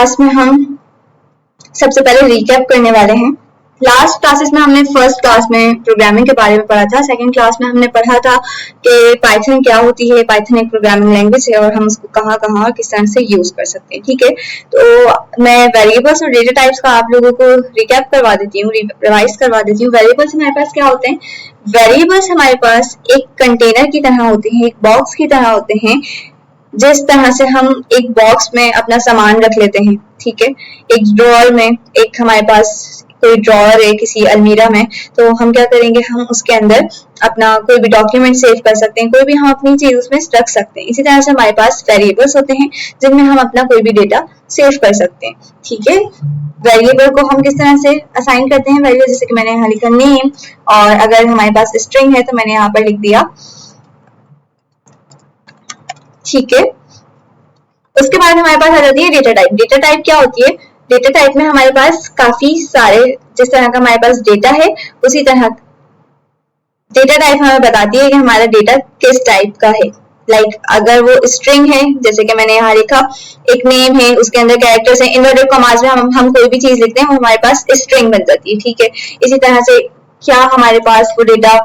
Class में हम सबसे पहले रिकैप करने वाले हैं। लास्ट क्लासेस में हमने फर्स्ट क्लास में प्रोग्रामिंग के बारे में पढ़ा था, सेकंड क्लास में हमने पढ़ा था कि पाइथन क्या होती है, पाइथन एक प्रोग्रामिंग लैंग्वेज है और हम उसको कहाँ कहाँ किस तरह से यूज कर सकते हैं। ठीक है, तो मैं वेरिएबल्स और डेटा टाइप्स का आप लोगों को रिकैप करवा देती हूँ, रिवाइज करवा देती हूँ। वेरिएबल्स हमारे पास क्या होते हैं? वेरिएबल्स हमारे पास एक कंटेनर की तरह होते हैं, एक बॉक्स की तरह होते हैं, जिस तरह से हम एक बॉक्स में अपना सामान रख लेते हैं। ठीक है, एक ड्रॉअर में, एक हमारे पास कोई ड्रॉअर है किसी अलमीरा में, तो हम क्या करेंगे, हम उसके अंदर अपना कोई भी डॉक्यूमेंट सेव कर सकते हैं, कोई भी हम अपनी चीज उसमें रख सकते हैं। इसी तरह से हमारे पास वेरिएबल्स होते हैं जिनमें हम अपना कोई भी डेटा सेव कर सकते हैं। ठीक है, वेरिएबल को हम किस तरह से असाइन करते हैं? वेरिएबल जैसे कि मैंने यहाँ लिखा नेम, और अगर हमारे पास स्ट्रिंग है तो मैंने यहाँ पर लिख दिया। ठीक है, उसके बाद हमारे पास आ जाती है डेटा टाइप। डेटा टाइप क्या होती है? डेटा टाइप में हमारे पास काफी सारे, जिस तरह का हमारे पास डेटा है उसी तरह डेटा टाइप हमें बताती है कि हमारा डेटा किस टाइप का है। लाइक अगर वो स्ट्रिंग है, जैसे कि मैंने यहाँ लिखा, एक नेम है, उसके अंदर कैरेक्टर्स हैं, इन्वर्टेड कॉमास में हम कोई भी चीज लिखते हैं वो हमारे पास स्ट्रिंग बन जाती है। ठीक है, इसी तरह से क्या हमारे पास वो डेटा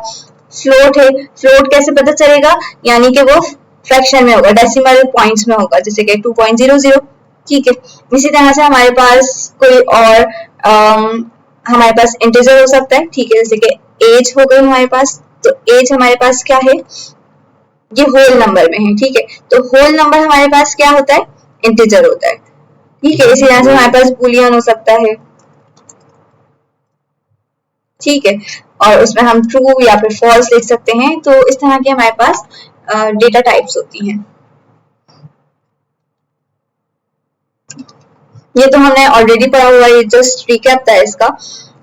फ्लोट है, फ्लोट कैसे पता चलेगा? यानी कि वो फ्रैक्शन में होगा, डेसिमल पॉइंट्स में होगा, जैसे कि 2.00। ठीक है, इसी तरह से हमारे पास कोई और हमारे पास इंटीजर हो सकता है। ठीक है, जैसे कि एज हो गई हमारे पास, तो एज हमारे पास क्या है? ये होल नंबर में है। ठीक है, तो होल नंबर हमारे पास क्या होता है? इंटीजर होता है। ठीक है, इसी तरह से हमारे पास बुलियन हो सकता है। ठीक है, और उसमें हम ट्रू या फिर फॉल्स लिख सकते हैं। तो इस तरह की हमारे पास डेटा टाइप्स होती हैं। ये तो हमने ऑलरेडी पढ़ा हुआ, ये जस्ट रिकैप था इसका।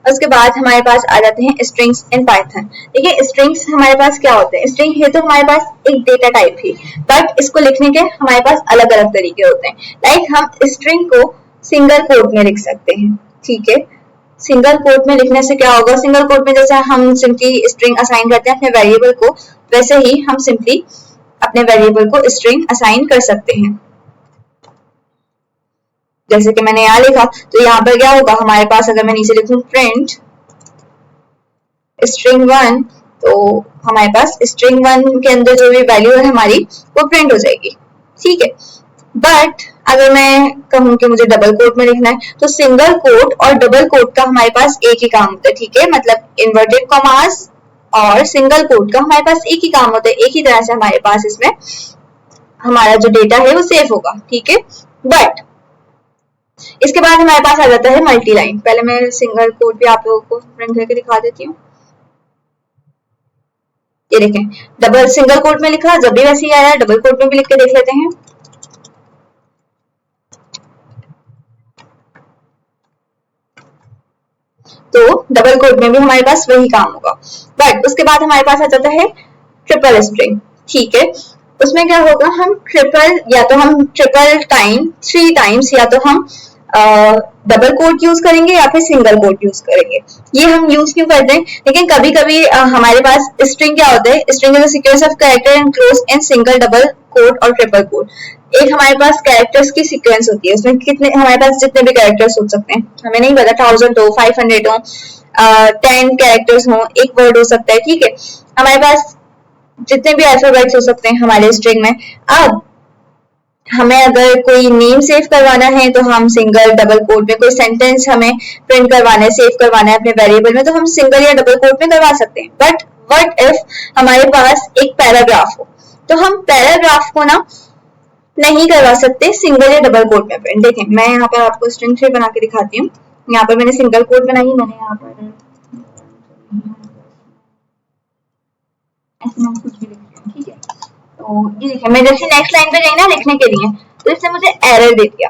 उसके बाद हमारे पास आ जाते हैं स्ट्रिंग्स इन पाइथन। देखिए, स्ट्रिंग्स हमारे पास क्या होते हैं? स्ट्रिंग है तो हमारे पास एक डेटा टाइप है, बट इसको लिखने के हमारे पास अलग अलग तरीके होते हैं। लाइक हम स्ट्रिंग को सिंगल कोट में लिख सकते हैं। ठीक है, सिंगल कोट में लिखने से क्या होगा? सिंगल कोट में जैसे हम सिंपली स्ट्रिंग असाइन करते हैं अपने वेरिएबल को, वैसे ही हम सिंपली अपने वेरिएबल को स्ट्रिंग असाइन कर सकते हैं। जैसे कि मैंने यहाँ लिखा, तो यहाँ पर क्या होगा हमारे पास? अगर मैं नीचे लिखूं प्रिंट स्ट्रिंग 1, तो हमारे पास स्ट्रिंग 1 के अंदर जो भी वैल्यू है हमारी, वो प्रिंट हो जाएगी। ठीक है, बट अगर मैं कहूं कि मुझे डबल कोट में लिखना है, तो सिंगल कोट और डबल कोट का हमारे पास एक ही काम होता है। ठीक है, मतलब इन्वर्टेड कॉमास और सिंगल कोट का हमारे पास एक ही काम होता है। एक ही तरह से हमारे पास इसमें हमारा जो डेटा है वो सेव होगा। ठीक है, बट इसके बाद हमारे पास आ जाता है मल्टी लाइन। पहले मैं सिंगल कोट भी आप लोगों को प्रिंट करके दिखा देती हूँ। ये देखें, डबल सिंगल कोट में लिखा, जब भी वैसे ही आया, डबल कोट में भी लिख के देख लेते हैं। तो डबल कोट में भी हमारे पास वही काम होगा। बट उसके बाद हमारे पास आ जाता है ट्रिपल स्ट्रिंग। ठीक है, उसमें क्या होगा? हम ट्रिपल, या तो हम ट्रिपल टाइम 3 टाइम्स, या तो हम डबल कोट यूज करेंगे या फिर सिंगल कोट यूज करेंगे। ये हम यूज क्यों करते हैं? लेकिन कभी कभी हमारे पास स्ट्रिंग क्या होता है? String is a sequence of character enclosed in single, double quote और ट्रिपल कोट। एक हमारे पास कैरेक्टर्स की सीक्वेंस होती है, उसमें कितने हमारे पास जितने भी कैरेक्टर्स हो सकते हैं, हमें नहीं पता, 1000 हो, 500 हो, 10 कैरेक्टर्स हो, एक वर्ड हो सकता है। ठीक है, हमारे पास जितने भी अल्फाबेट्स हो सकते हैं हमारे स्ट्रिंग में। अब हमें अगर कोई नेम सेव करवाना है तो हम सिंगल डबल कोट में, कोई सेंटेंस हमें प्रिंट करवाना है, सेव करवाना है अपने वेरिएबल में, तो हम सिंगल या डबल कोट में करवा सकते हैं। बट व्हाट इफ हमारे पास एक पैराग्राफ हो, तो हम पैराग्राफ को ना नहीं करवा सकते सिंगल या डबल कोट में प्रिंट। देखें, मैं यहाँ पर आपको स्ट्रिंग से बना के दिखाती हूँ। यहाँ पर मैंने सिंगल कोट बनाई, मैंने यहाँ पर कुछ भी लिख दिया। ठीक है, तो ये देखिए, मैं जैसे नेक्स्ट लाइन पे गई ना लिखने के लिए, तो इसने मुझे एरर दे दिया।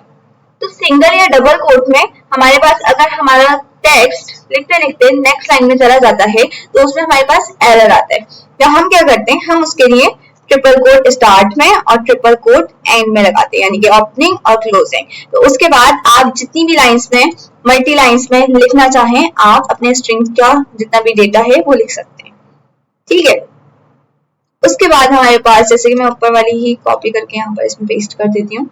तो सिंगल या डबल कोट में हमारे पास अगर हमारा टेक्स्ट लिखते लिखते नेक्स्ट लाइन में चला जाता है, तो उसमें हमारे पास एरर आता है। तो हम क्या करते हैं? हम उसके लिए ट्रिपल कोट स्टार्ट में और ट्रिपल कोट एंड में लगाते हैं, यानी कि ओपनिंग और क्लोजिंग। तो उसके बाद आप जितनी भी लाइंस में, मल्टी लाइंस में लिखना चाहें, आप अपने स्ट्रिंग का जितना भी डेटा है वो लिख सकते हैं। ठीक है, उसके बाद हमारे पास, जैसे कि मैं ऊपर वाली ही कॉपी करके यहाँ पर इसमें पेस्ट कर देती हूँ,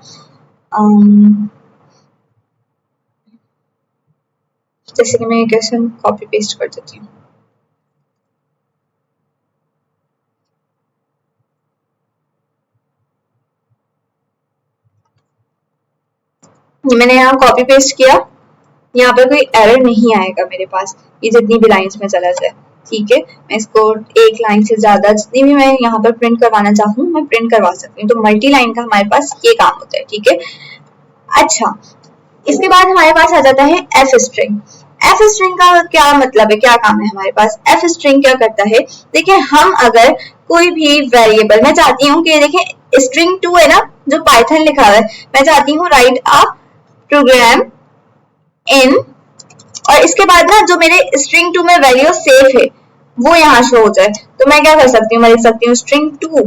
जैसे कि मैं इक्वेशन कॉपी पेस्ट कर देती हूँ। मैंने यहाँ कॉपी पेस्ट किया, यहाँ पर कोई एरर नहीं आएगा मेरे पास, ये जितनी भी लाइंस में चला जाए। ठीक है, मैं इसको एक लाइन से ज्यादा जितनी भी मैं यहाँ पर प्रिंट करवाना चाहूँ मैं प्रिंट करवा सकती हूँ। तो मल्टी लाइन का हमारे पास ये काम होता है। ठीक है, अच्छा इसके बाद हमारे पास आ जाता है एफ स्ट्रिंग। एफ स्ट्रिंग का क्या मतलब है, क्या काम है हमारे पास। एफ स्ट्रिंग क्या करता है, देखिए हम अगर कोई भी वेरिएबल, मैं चाहती हूँ कि देखिए स्ट्रिंग 2 है ना जो पाइथन लिखा हुआ है, मैं चाहती हूँ राइट अ प्रोग्राम इन, और इसके बाद ना जो मेरे स्ट्रिंग 2 में वैल्यू सेफ है वो यहाँ शो हो जाए। तो मैं क्या कर सकती हूँ, मैं लिख सकती हूँ स्ट्रिंग 2,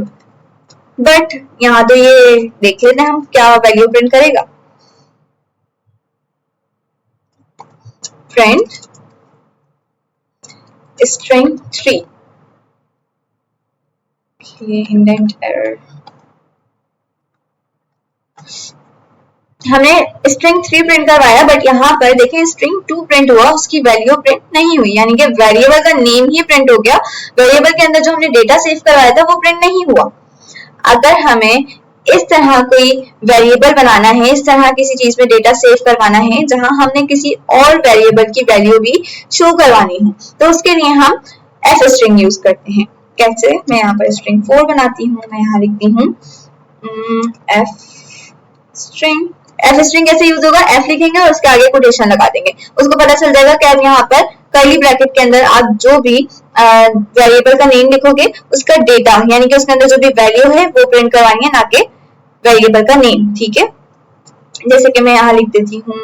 बट यहाँ तो ये देख लेते हैं हम क्या वैल्यू प्रिंट करेगा। प्रिंट string 3, इंडेंट एरर, हमने स्ट्रिंग 3 प्रिंट करवाया बट यहाँ पर देखिए स्ट्रिंग 2 प्रिंट हुआ, उसकी वैल्यू प्रिंट नहीं हुई, यानी कि वेरिएबल का नेम ही प्रिंट हो गया, वेरिएबल के अंदर जो हमने डेटा सेव करवाया था वो प्रिंट नहीं हुआ। अगर हमें इस तरह कोई वेरिएबल बनाना है, इस तरह किसी चीज में डेटा सेव करवाना है जहां हमने किसी और वेरिएबल की वैल्यू भी शो करवानी हो, तो उसके लिए हम एफ स्ट्रिंग यूज करते हैं। कैसे, मैं यहाँ पर स्ट्रिंग 4 बनाती हूँ, मैं यहाँ लिखती हूँ एफ स्ट्रिंग। एफ स्ट्रिंग कैसे यूज होगा, एफ लिखेंगे और उसके आगे कोटेशन लगा देंगे, उसको पता चल जाएगा कि यहाँ पर कर्ली ब्रैकेट के अंदर आप जो भी वेरिएबल का नेम लिखोगे उसका डेटा, यानी कि उसके अंदर जो भी वैल्यू है वो प्रिंट करवानी है, ना कि वेरिएबल का नेम। ठीक है, जैसे कि मैं यहाँ लिख देती हूँ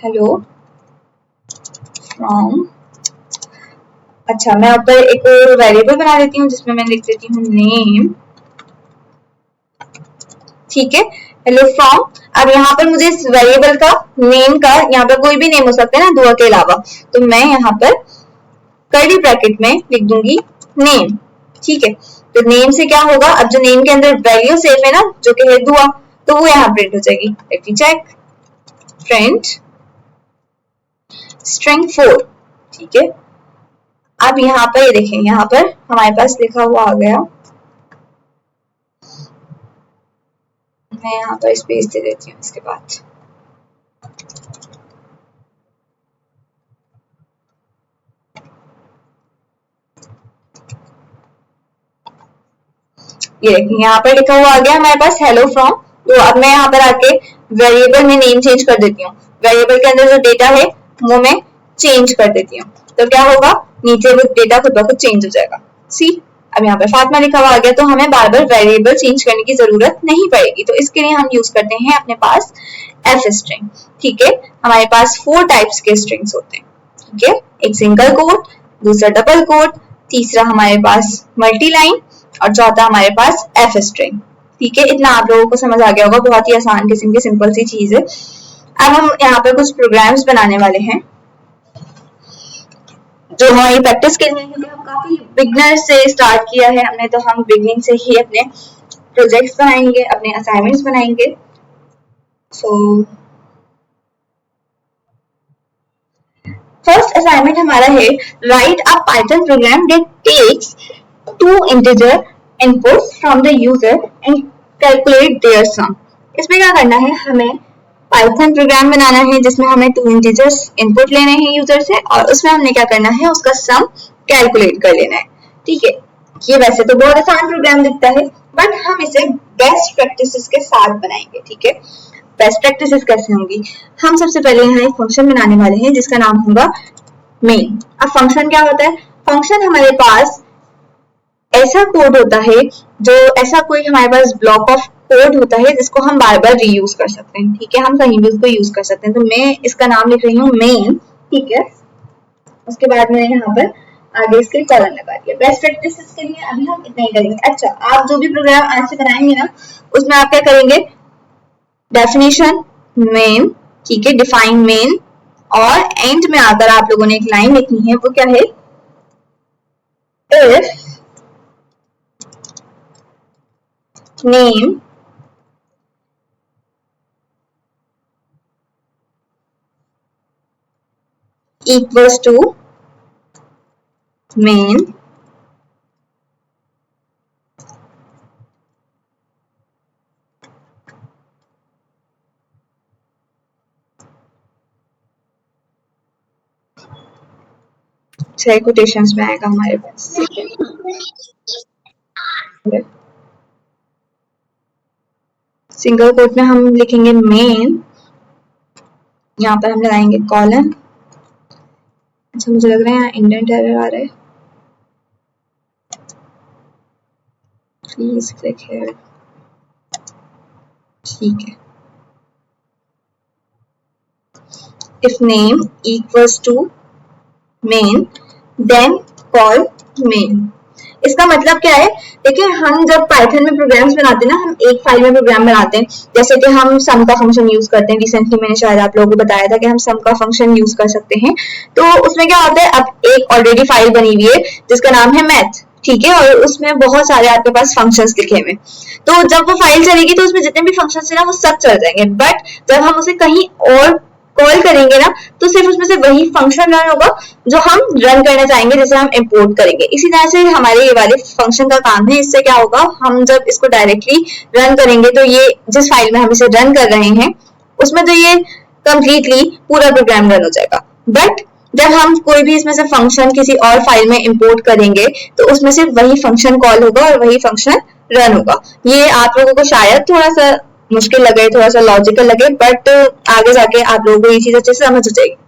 हेलो फ्रॉम, अच्छा मैं ऊपर एक वेरिएबल बना देती हूँ जिसमें मैं लिख देती हूँ नेम। ठीक है, हेलो फ्रॉम। अब यहाँ पर मुझे इस वेरिएबल का नेम का, यहाँ पर कोई भी नेम हो सकता है ना दुआ के अलावा, तो मैं यहाँ पर कर्ली ब्रैकेट में लिख दूंगी नेम। ठीक है, तो नेम से क्या होगा, अब जो नेम के अंदर वैल्यू सेव है ना जो कि है दुआ, तो वो यहाँ प्रिंट हो जाएगी। Let me check, print string 4। ठीक है, अब यहाँ पर ये देखें, यहाँ पर हमारे पास लिखा हुआ आ गया, मैं यहाँ पर स्पेस दे देती हूँ इसके बाद। ये देखिए यहाँ पर लिखा हुआ आ गया हमारे पास हेलो फ्रॉम। तो अब मैं यहाँ पर आके वेरिएबल में नेम चेंज कर देती हूँ, वेरिएबल के अंदर जो डेटा है वो मैं चेंज कर देती हूँ, तो क्या होगा नीचे वो डेटा खुद ब खुद चेंज हो जाएगा। सी, अब यहाँ पर फातिमा लिखा हुआ आ गया, तो हमें बार बार वेरिएबल चेंज करने की जरूरत नहीं पड़ेगी। तो इसके लिए हम यूज करते हैं अपने पास एफ स्ट्रिंग। ठीक है, हमारे पास 4 टाइप्स के स्ट्रिंग्स होते हैं। ठीक है, एक सिंगल कोट, दूसरा डबल कोट, तीसरा हमारे पास मल्टी लाइन, और चौथा हमारे पास एफ स्ट्रिंग। ठीक है, इतना आप लोगों को समझ आ गया होगा, बहुत ही आसान किस्म की सिंपल सी चीज है। अब हम यहाँ पर कुछ प्रोग्राम्स बनाने वाले हैं जो हमारी प्रैक्टिस के लिए, क्योंकि हम काफी बिगनर से स्टार्ट किया है हमने, तो हम बिगनिंग से ही अपने प्रोजेक्ट्स बनाएंगे, अपने असाइनमेंट्स बनाएंगे। सो फर्स्ट असाइनमेंट हमारा है write a Python program that takes 2 integer inputs from the user and calculate their sum. इसमें क्या करना है, हमें पाइथन प्रोग्राम बनाना है जिसमें हमें 2 इंटीजर्स इनपुट लेने हैं यूजर से, और उसमें हमने क्या करना है उसका सम कैलकुलेट कर लेना है। ठीक है, ये वैसे तो बहुत आसान प्रोग्राम दिखता है बट हम इसे बेस्ट प्रैक्टिसेस के साथ बनाएंगे। ठीक है, बेस्ट प्रैक्टिसेस कैसे होंगी, हम सबसे पहले यहाँ एक फंक्शन बनाने वाले हैं जिसका नाम होगा मेन। अब फंक्शन क्या होता है, फंक्शन हमारे पास ऐसा कोड होता है, जो ऐसा कोई हमारे पास ब्लॉक ऑफ कोड होता है जिसको हम बार बार रीयूज कर सकते हैं। ठीक है, हम कहीं भी उसको यूज कर सकते हैं, तो मैं इसका नाम लिख रही हूँ मेन। ठीक है, उसके बाद मैंने यहाँ पर आगे इसके कॉलन लगा दिया। बेस्ट प्रैक्टिस के लिए अभी हम इतना ही करेंगे। अच्छा, आप जो भी प्रोग्राम आज से बनाएंगे ना उसमें आप क्या करेंगे, डेफिनेशन मेन, ठीक है, डिफाइन मेन, और एंड में आकर आप लोगों ने एक लाइन लिखनी है, वो क्या है, if name, equals to main चाहे कोटेशंस में आएगा हमारे पास। सिंगल कोट में हम लिखेंगे मेन, यहाँ पर हम लगाएंगे कॉलन। अच्छा मुझे लग रहा है यहाँ इंडेंट एरर आ रहा है, प्लीज क्लिक हियर। ठीक है, if name equals to main then call main। इसका मतलब क्या है, देखिए हम जब पाइथन में प्रोग्राम्स बनाते हैं ना, हम एक फाइल में प्रोग्राम बनाते हैं, जैसे कि हम सम का फंक्शन यूज करते हैं। रिसेंटली मैंने शायद आप लोगों को बताया था कि हम सम का फंक्शन यूज कर सकते हैं। तो उसमें क्या होता है, अब एक ऑलरेडी फाइल बनी हुई है जिसका नाम है मैथ, ठीक है, और उसमें बहुत सारे आपके पास फंक्शंस लिखे हुए। तो जब वो फाइल चलेगी तो उसमें जितने भी फंक्शंस है ना वो सब चल जाएंगे, बट जब हम उसे कहीं और कॉल करेंगे ना तो सिर्फ उसमें से वही फंक्शन रन होगा जो हम रन करना चाहेंगे, जैसे हम इंपोर्ट करेंगे। इसी तरह से हमारे ये वाले फंक्शन का काम है। इससे क्या होगा, हम जब इसको डायरेक्टली रन करेंगे तो ये जिस फाइल में हम इसे रन कर रहे हैं उसमें तो ये कंप्लीटली पूरा प्रोग्राम रन हो जाएगा, बट जब हम कोई भी इसमें से फंक्शन किसी और फाइल में इंपोर्ट करेंगे तो उसमें से वही फंक्शन कॉल होगा और वही फंक्शन रन होगा। ये आप लोगों को शायद थोड़ा सा मुश्किल लगे, थोड़ा सा लॉजिकल लगे, बट आगे जाके आप लोगों को ये चीज अच्छे से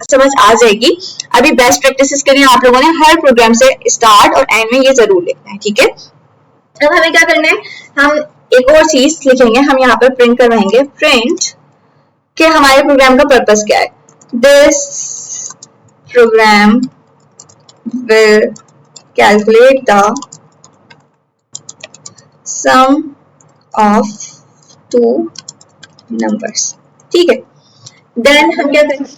समझ आ जाएगी। अभी बेस्ट प्रैक्टिसेस के लिए आप लोगों ने हर प्रोग्राम से स्टार्ट और एंड में ये जरूर लिखना है, ठीक है। अब हमें क्या करना है, हम एक और चीज लिखेंगे, हम यहाँ पर प्रिंट करवाएंगे प्रिंट कि हमारे प्रोग्राम का पर्पस क्या है। This program will calculate the sum of two numbers, ठीक है। देन हम क्या करेंगे,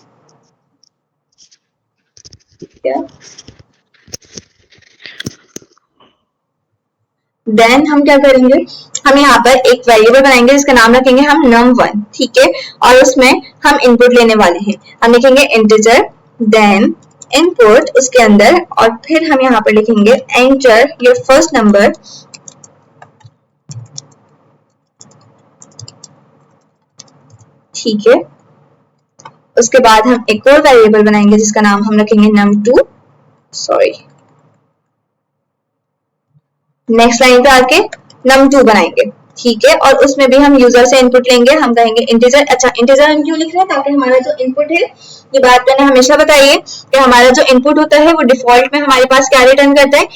देन हम क्या करेंगे, हम यहाँ पर एक वेरिएबल बनाएंगे जिसका नाम रखेंगे हम num1, ठीक है, और उसमें हम इनपुट लेने वाले हैं। हम लिखेंगे इंटीजर देन इनपुट उसके अंदर, और फिर हम यहाँ पर लिखेंगे एंटर योर फर्स्ट नंबर, ठीक है। उसके बाद हम एक और वेरिएबल बनाएंगे जिसका नाम हम रखेंगे num2, सॉरी नेक्स्ट लाइन पे आके num2 बनाएंगे, ठीक है, और उसमें भी हम यूजर से इनपुट लेंगे। हम कहेंगे इंटीजर। अच्छा इंटीजर हम क्यों लिख रहे हैं, ताकि हमारा जो इनपुट है, ये बात मैंने हमेशा बताई है कि हमारा जो इनपुट होता है वो डिफॉल्ट में हमारे पास क्या रिटर्न करता है,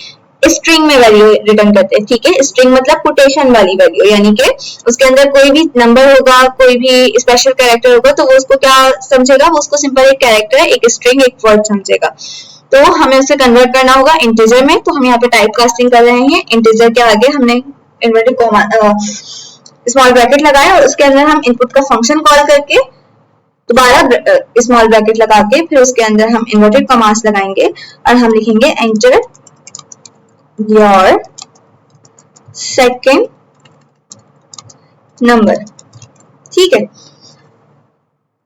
स्ट्रिंग में वैल्यू रिटर्न करते हैं, ठीक है। स्ट्रिंग मतलब कोटेशन वाली वैल्यू, यानी कि उसके अंदर कोई भी नंबर होगा, कोई भी स्पेशल कैरेक्टर होगा तो वो उसको क्या समझेगा, वो उसको सिंपल एक कैरेक्टर है, एक स्ट्रिंग, एक वर्ड समझेगा। तो हमें उसे कन्वर्ट करना होगा इंटीजर में। तो हम यहाँ पे टाइप कास्टिंग कर रहे हैं, इंटीजर के आगे हमने इन्वर्टेड कॉमा स्मॉल ब्रैकेट लगाया और उसके अंदर हम इनपुट का फंक्शन कॉल करके दोबारा स्मॉल ब्रैकेट लगा के फिर उसके अंदर हम इन्वर्टेड कॉमास लगाएंगे और हम लिखेंगे एंटर योर सेकंड नंबर, ठीक है।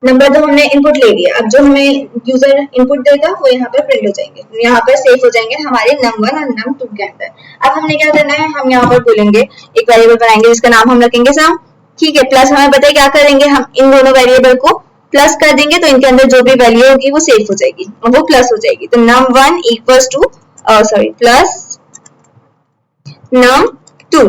नंबर तो हमने इनपुट ले लिया, अब जो हमें यूजर इनपुट देगा वो यहाँ पर प्रिंट हो जाएंगे, यहाँ पर सेव हो जाएंगे हमारे num1 और num2 के अंदर। अब हमने क्या करना है, हम यहाँ पर बोलेंगे एक वेरिएबल बनाएंगे जिसका नाम हम रखेंगे सम, ठीक है, प्लस हमें बताइए क्या करेंगे, हम इन दोनों वेरिएबल को प्लस कर देंगे तो इनके अंदर जो भी वैल्यू होगी वो सेव हो जाएगी, वो प्लस हो जाएगी। तो num1 equals two plus num2,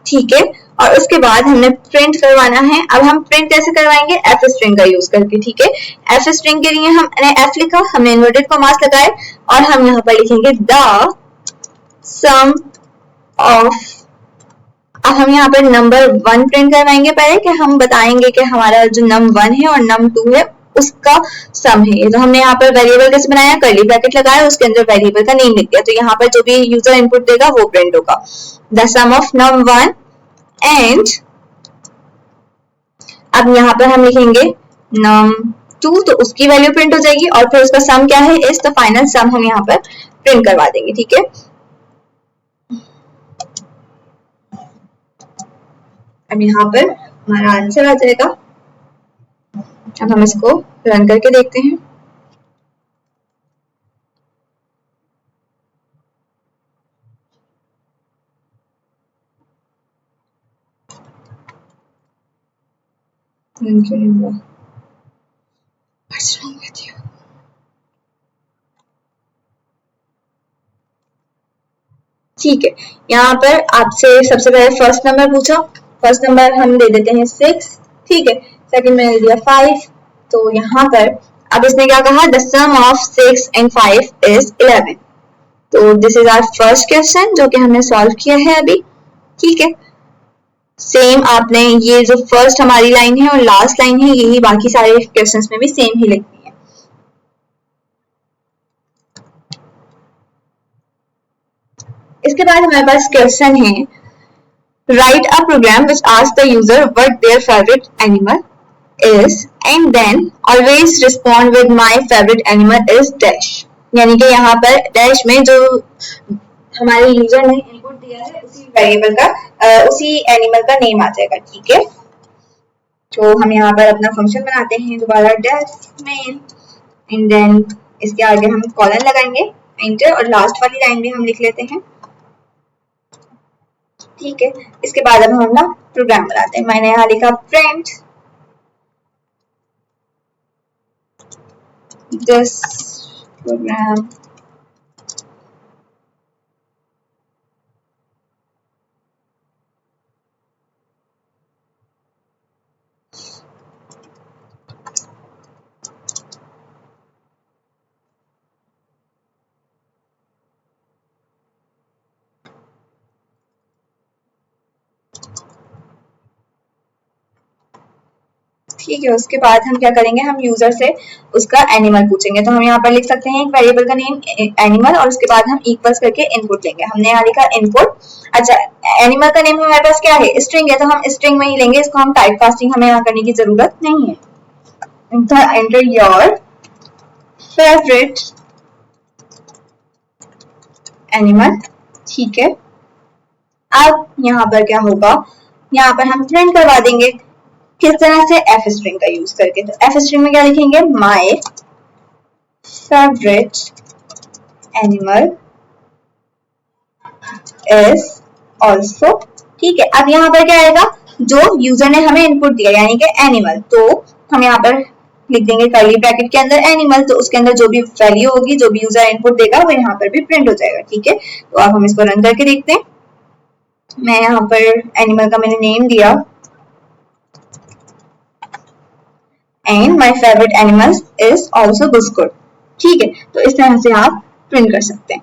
ठीक है, और उसके बाद हमने प्रिंट करवाना है। अब हम प्रिंट कैसे करवाएंगे, एफ स्ट्रिंग का यूज करके, ठीक है। एफ स्ट्रिंग के लिए हमने एफ लिखा, हमने इन्वर्टेड कॉमास लगाए और हम यहाँ पर लिखेंगे द सम ऑफ। अब हम यहाँ पर नंबर 1 प्रिंट करवाएंगे पहले, कि हम बताएंगे कि हमारा जो num1 है और num2 है उसका सम है। तो हमने यहाँ पर वेरिएबल कैसे बनाया, कर्ली ब्रैकेट लगाया, उसके अंदर वेरिएबल का नेम लिख दिया, तो यहाँ पर जो भी यूजर इनपुट देगा वो प्रिंट होगा, the sum of num1 and. अब यहाँ पर हम लिखेंगे num2, तो उसकी वैल्यू प्रिंट हो जाएगी और फिर उसका सम क्या है, इस तो फाइनल सम हम यहाँ पर प्रिंट करवा देंगे, ठीक है। अब यहाँ पर हमारा आंसर आ जाएगा। अब हम इसको रन करके देखते हैं। ठीक है, यहाँ पर आपसे सबसे पहले फर्स्ट नंबर पूछा, फर्स्ट नंबर हम दे देते हैं 6, ठीक है, सेकंड मैंने दिया 5, तो यहाँ पर अब इसने क्या कहा, the sum of 6 and 5 is 11, तो this is our first question जो कि हमने सॉल्व किया है अभी, ठीक है। सेम आपने ये जो फर्स्ट हमारी लाइन है और लास्ट लाइन है, यही बाकी सारे क्वेश्चंस में भी सेम ही लिखनी है। इसके बाद हमारे पास क्वेश्चन है, write a program which asks the user what their favorite animal is and then always respond with my favorite animal is dash, यानी कि यहाँ पर डैश में जो हमारे यूजर ने इनपुट दिया है उसी वेरिएबल का उसी एनिमल का नेम आ जाएगा, ठीक है। तो हम यहाँ पर अपना फंक्शन बनाते हैं दोबारा डैश में, एंड देन इसके आगे हम कॉलन लगाएंगे एंटर, और लास्ट वाली लाइन भी हम लिख लेते हैं, ठीक है। इसके बाद अब हम अपना प्रोग्राम बनाते हैं, मैंने यहाँ लिखा प्रिंट दिस प्रोग्राम ठीक है। उसके बाद हम क्या करेंगे, हम यूजर से उसका एनिमल पूछेंगे, तो हम यहाँ पर लिख सकते हैं एक वेरिएबल का नेम एनिमल, और उसके बाद हम इक्वल्स करके इनपुट लेंगे, हमने यहाँ लिखा इनपुट। अच्छा, एनिमल का नेम हमारे पास क्या है, स्ट्रिंग है, तो हम स्ट्रिंग में ही लेंगे, इसको हम टाइप कास्टिंग हमें यहाँ करने की जरूरत नहीं है। एंटर योर फेवरेट एनिमल, ठीक है। अब यहाँ पर क्या होगा, यहाँ पर हम प्रिंट करवा देंगे, किस तरह से, एफ स्ट्रिंग का यूज करके। तो एफ स्ट्रिंग में क्या लिखेंगे, my favourite animal is also, ठीक है। अब यहाँ पर क्या आएगा, जो यूजर ने हमें इनपुट दिया यानी कि एनिमल, तो हम यहाँ पर लिख देंगे कर्ली ब्रैकेट के अंदर एनिमल, तो उसके अंदर जो भी वैल्यू होगी, जो भी यूजर इनपुट देगा, वो यहाँ पर भी प्रिंट हो जाएगा, ठीक है। तो अब हम इसको रन करके देखते हैं। मैं यहाँ पर एनिमल का मैंने नेम दिया and my favourite animal is also biscuit, ठीक है। तो इस तरह से आप प्रिंट कर सकते हैं।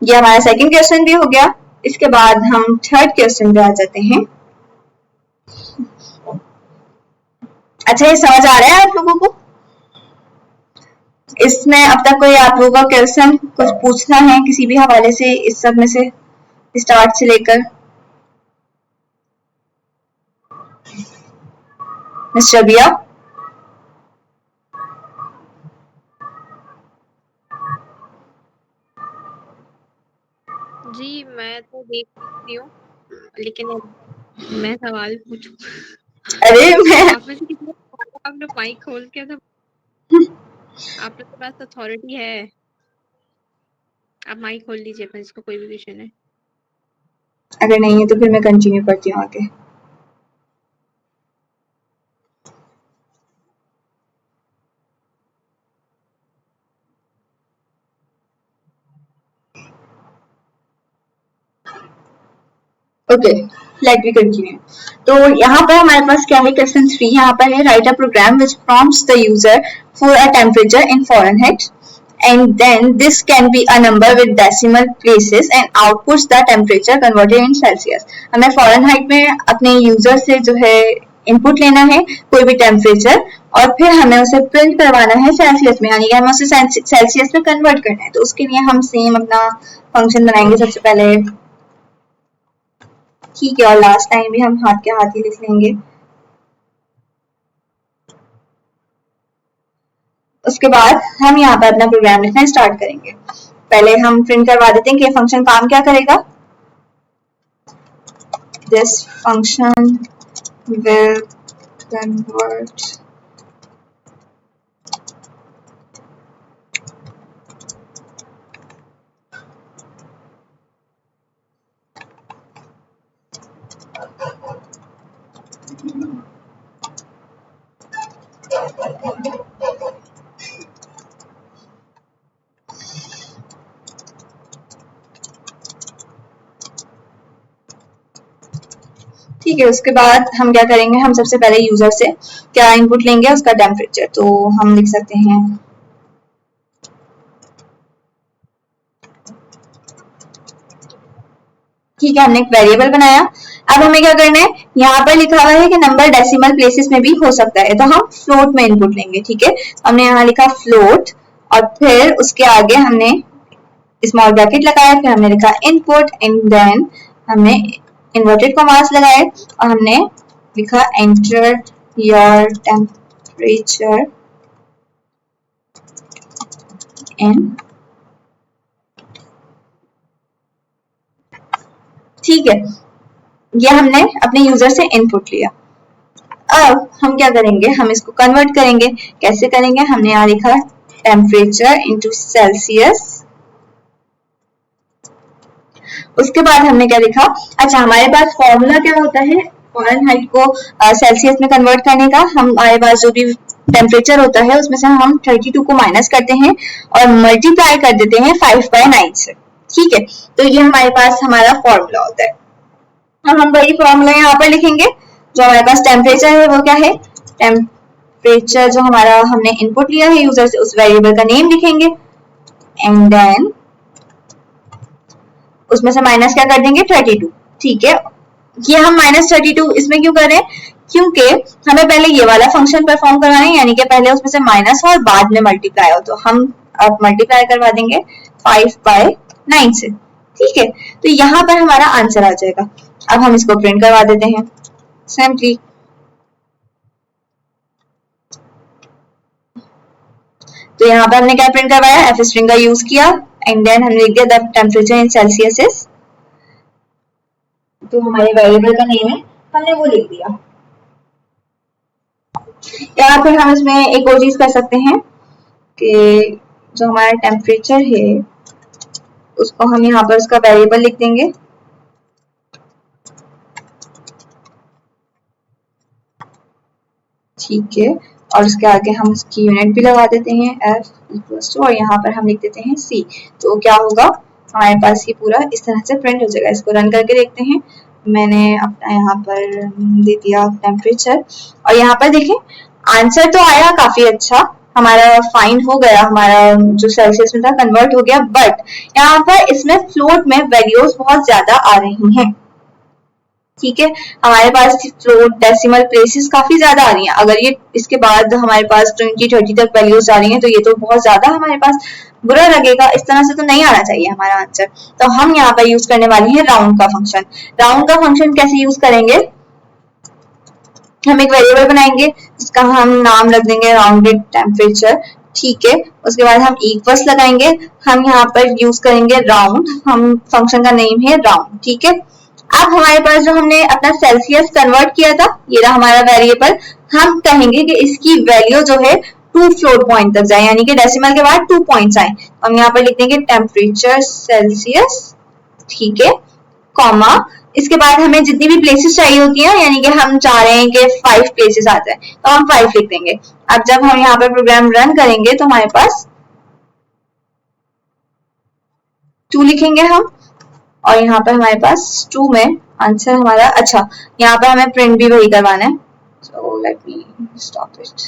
ये हमारा सेकंड क्वेश्चन भी हो गया। इसके बाद हम थर्ड क्वेश्चन पे आ जाते हैं। अच्छा, ये समझ आ रहा है आप लोगों को? इसमें अब तक कोई आप लोगों का क्वेश्चन कुछ पूछना है किसी भी हवाले से, इस सब में से स्टार्ट से लेकर? मिस्टर बिया, जी मैं तो देख सकती हूँ, लेकिन मैं सवाल पूछूं? अरे मैं आप में से किसी आपने माइक खोल के तो आप लोग के पास अथॉरिटी है, आप माइक खोल लीजिए अपना, इसको कोई भी क्वेश्चन है। अगर नहीं है तो फिर मैं कंटिन्यू करती हूँ आगे। Okay, let me continue. तो यहाँ पर हमारे पास क्या है, क्वेश्चन 3 यहाँ पर है, write a program which prompts the user for a temperature in Fahrenheit and then this can be a number with decimal places and outputs the temperature converted in Celsius। हमें फॉरेनहाइट में अपने user से जो है input लेना है कोई भी टेम्परेचर, और फिर हमें उसे प्रिंट करवाना है सेल्सियस में, यानी कि हमें उसे सेल्सियस में कन्वर्ट करना है। तो उसके लिए हम सेम अपना फंक्शन बनाएंगे सबसे पहले, ठीक है, और लास्ट टाइम भी हम हाथ के हाथ ही लिख लेंगे। उसके बाद हम यहाँ पर अपना प्रोग्राम लिखना स्टार्ट करेंगे। पहले हम प्रिंट करवा देते हैं कि फंक्शन काम क्या करेगा। दिस फंक्शन विल कन्वर्ट ठीक है, उसके बाद हम क्या करेंगे, हम सबसे पहले यूजर से क्या इनपुट लेंगे, उसका टेम्परेचर। तो हम लिख सकते हैं ठीक है, हमने एक वेरिएबल बनाया। अब हमें क्या करना है, यहाँ पर लिखा हुआ है कि नंबर डेसिमल प्लेसेस में भी हो सकता है, तो हम फ्लोट में इनपुट लेंगे। ठीक है, हमने यहाँ लिखा फ्लोट और फिर उसके आगे हमने स्मॉल ब्रैकेट लगाया, फिर हमने लिखा इनपुट एंड देन हमने इन्वर्टेड कॉमास लगाए और हमने लिखा एंटर योर टेम्परेचर इन। ठीक है, ये हमने अपने यूजर से इनपुट लिया। अब हम क्या करेंगे, हम इसको कन्वर्ट करेंगे। कैसे करेंगे, हमने यहाँ लिखा टेम्परेचर इनटू सेल्सियस। उसके बाद हमने क्या लिखा, अच्छा हमारे पास फॉर्मूला क्या होता है फ़ारेनहाइट को सेल्सियस में कन्वर्ट करने का। हमारे पास जो भी टेम्परेचर होता है उसमें से हम 32 को माइनस करते हैं और मल्टीप्लाई कर देते हैं 5/9 से। ठीक है, तो ये हमारे पास हमारा फॉर्मूला होता है। अब हम वही फॉर्मूला यहाँ पर लिखेंगे। जो हमारे पास टेम्परेचर है वो क्या है, टेम्परेचर जो हमारा हमने इनपुट लिया है यूजर से, उस वेरिएबल का नेम लिखेंगे एंड देन उसमें से माइनस क्या कर देंगे 32। ठीक है, ये हम -32 इसमें क्यों कर रहे हैं, क्योंकि हमें पहले ये वाला फंक्शन परफॉर्म करवाना है, यानी कि पहले उसमें से माइनस हो और बाद में मल्टीप्लाई हो। तो हम अब मल्टीप्लाई करवा देंगे 5/9 से। ठीक है, तो यहाँ पर हमारा आंसर आ जाएगा। अब हम इसको प्रिंट करवा देते हैं सिंपली। तो यहाँ पर हमने क्या प्रिंट करवाया, एफ स्ट्रिंग का यूज किया एंड देन हमने लिख दिया the temperature in Celsius is, तो हमारे वेरिएबल का नेम है, हमने वो लिख दिया। या फिर हम इसमें एक और चीज कर सकते हैं कि जो हमारा टेम्परेचर है उसको हम यहाँ पर उसका वेरिएबल लिख देंगे। ठीक है, और उसके आगे हम उसकी यूनिट भी लगा देते हैं F इक्वल्स टू, और यहाँ पर हम लिख देते हैं C। तो क्या होगा, हमारे पास ये पूरा इस तरह से प्रिंट हो जाएगा। इसको रन करके देखते हैं। मैंने अपना यहाँ पर दे दिया टेम्परेचर और यहाँ पर देखें आंसर तो आया काफी अच्छा, हमारा फाइंड हो गया, हमारा जो सेल्सियस में था कन्वर्ट हो गया, बट यहाँ पर इसमें फ्लोट में वैल्यूज बहुत ज्यादा आ रही हैं। ठीक है, हमारे पास फ्लोट डेसिमल प्लेसेस काफी ज्यादा आ रही हैं। अगर ये इसके बाद हमारे पास 20-30 तक वैल्यूज आ रही हैं तो ये तो बहुत ज्यादा हमारे पास बुरा लगेगा। इस तरह से तो नहीं आना चाहिए हमारा आंसर। तो हम यहाँ पर यूज करने वाली है राउंड का फंक्शन। राउंड का फंक्शन कैसे यूज करेंगे, हम एक वेरिएबल बनाएंगे जिसका हम नाम रख देंगे राउंडेड टेम्परेचर। ठीक है, उसके बाद हम इक्वल्स लगाएंगे, हम यहाँ पर यूज करेंगे राउंड, हम फंक्शन का नेम है राउंड। ठीक है, अब हमारे पास जो हमने अपना सेल्सियस कन्वर्ट किया था, ये रहा हमारा वेरिएबल। हम कहेंगे कि इसकी वैल्यू जो है 2 फ्लोट पॉइंट तक जाए, यानी कि डेसिमल के बाद 2 पॉइंट्स आए। हम यहाँ पर लिख देंगे टेम्परेचर सेल्सियस। ठीक है, कॉमा, इसके बाद हमें जितनी भी प्लेसेस चाहिए होती हैं, यानी कि हम चाह रहे हैं कि 5 प्लेसेस आ जाए, तो हम 5 लिख देंगे। अब जब हम यहाँ पर प्रोग्राम रन करेंगे तो हमारे पास 2 लिखेंगे हम, और यहाँ पर हमारे पास 2 में आंसर हमारा, अच्छा यहाँ पर हमें प्रिंट भी वही करवाना है। So let me stop it.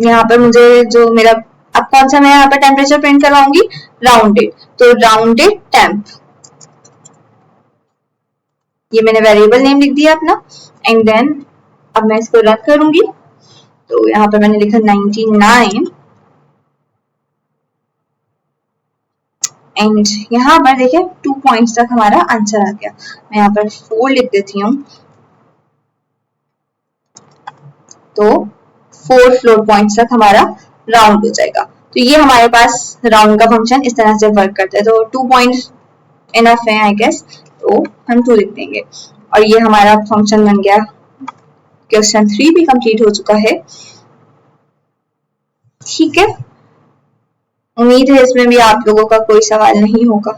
यहाँ पर मुझे जो मेरा, अब कौन सा मैं यहाँ पर टेम्परेचर प्रिंट करवाऊंगी, राउंडेड। तो राउंडेड टेम्प, ये मैंने वेरिएबल नेम लिख दिया अपना एंड देन अब मैं इसको रन करूंगी। तो यहाँ पर मैंने लिखा 99 एंड यहाँ पर देखिए 2 पॉइंट्स तक हमारा आंसर आ गया। मैं यहाँ पर 4 लिख देती हूँ, तो 4 फ्लोट पॉइंट्स तक हमारा राउंड हो जाएगा। तो ये हमारे पास राउंड का फंक्शन इस तरह से वर्क करता है। तो 2 पॉइंट्स इनफ है आई गेस, तो हम 2 लिख देंगे और ये हमारा फंक्शन बन गया। क्वेश्चन 3 भी कंप्लीट हो चुका है। ठीक है, उम्मीद है इसमें भी आप लोगों का कोई सवाल नहीं होगा।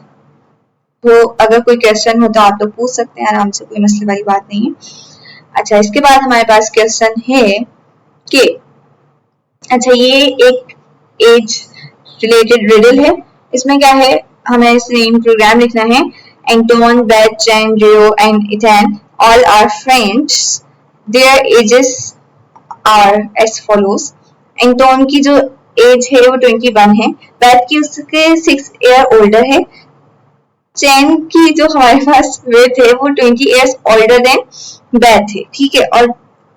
तो अगर कोई क्वेश्चन हो तो आप लोग पूछ सकते हैं आराम से, कोई मसले वाली बात नहीं है। अच्छा, इसके बाद हमारे पास क्वेश्चन है कि अच्छा, ये एक एज रिलेटेड रिडल है। इसमें क्या है, हमें सेम प्रोग्राम लिखना है। Anton, Beth, Jan, Rio and Ethan all are friends, their ages are as follows. Anton की जो एज है वो 21 है, बेथ की उसके 6 ईयर ओल्डर है, चैन की जो हमारे पास वेथ है वो 20 ईयर्स ओल्डर देन बेथ है, ठीक है। और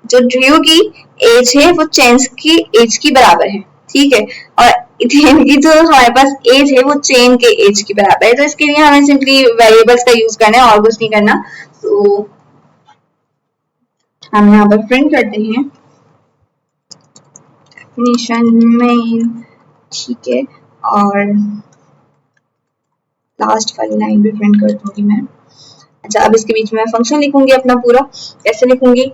जो ड्रियो की एज है वो चैन की एज की बराबर है, ठीक है। और इथेन की जो हमारे पास एज है वो चेन के एज की बराबर है। तो इसके लिए हमें सिंपली वेरिएबल्स का यूज करना है और कुछ नहीं करना। तो हम यहाँ पर प्रिंट करते हैं डेफिनेशन मेन, ठीक है। और लास्ट वाली लाइन भी प्रिंट कर दूंगी मैं। अच्छा, अब इसके बीच में मैं फंक्शन लिखूंगी अपना पूरा। कैसे लिखूंगी?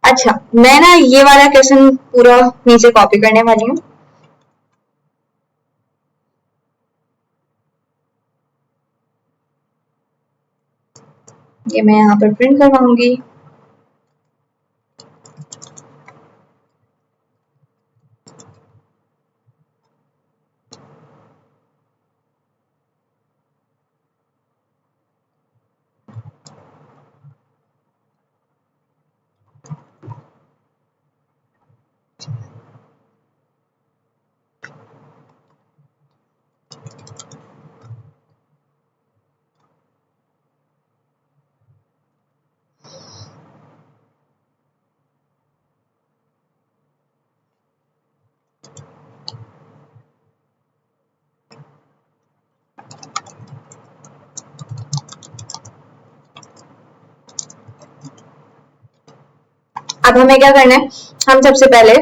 अच्छा, मैं ना ये वाला क्वेश्चन पूरा नीचे कॉपी करने वाली हूँ। ये मैं यहाँ पर प्रिंट करवाऊंगी। अब हमें क्या करना है, हम सबसे पहले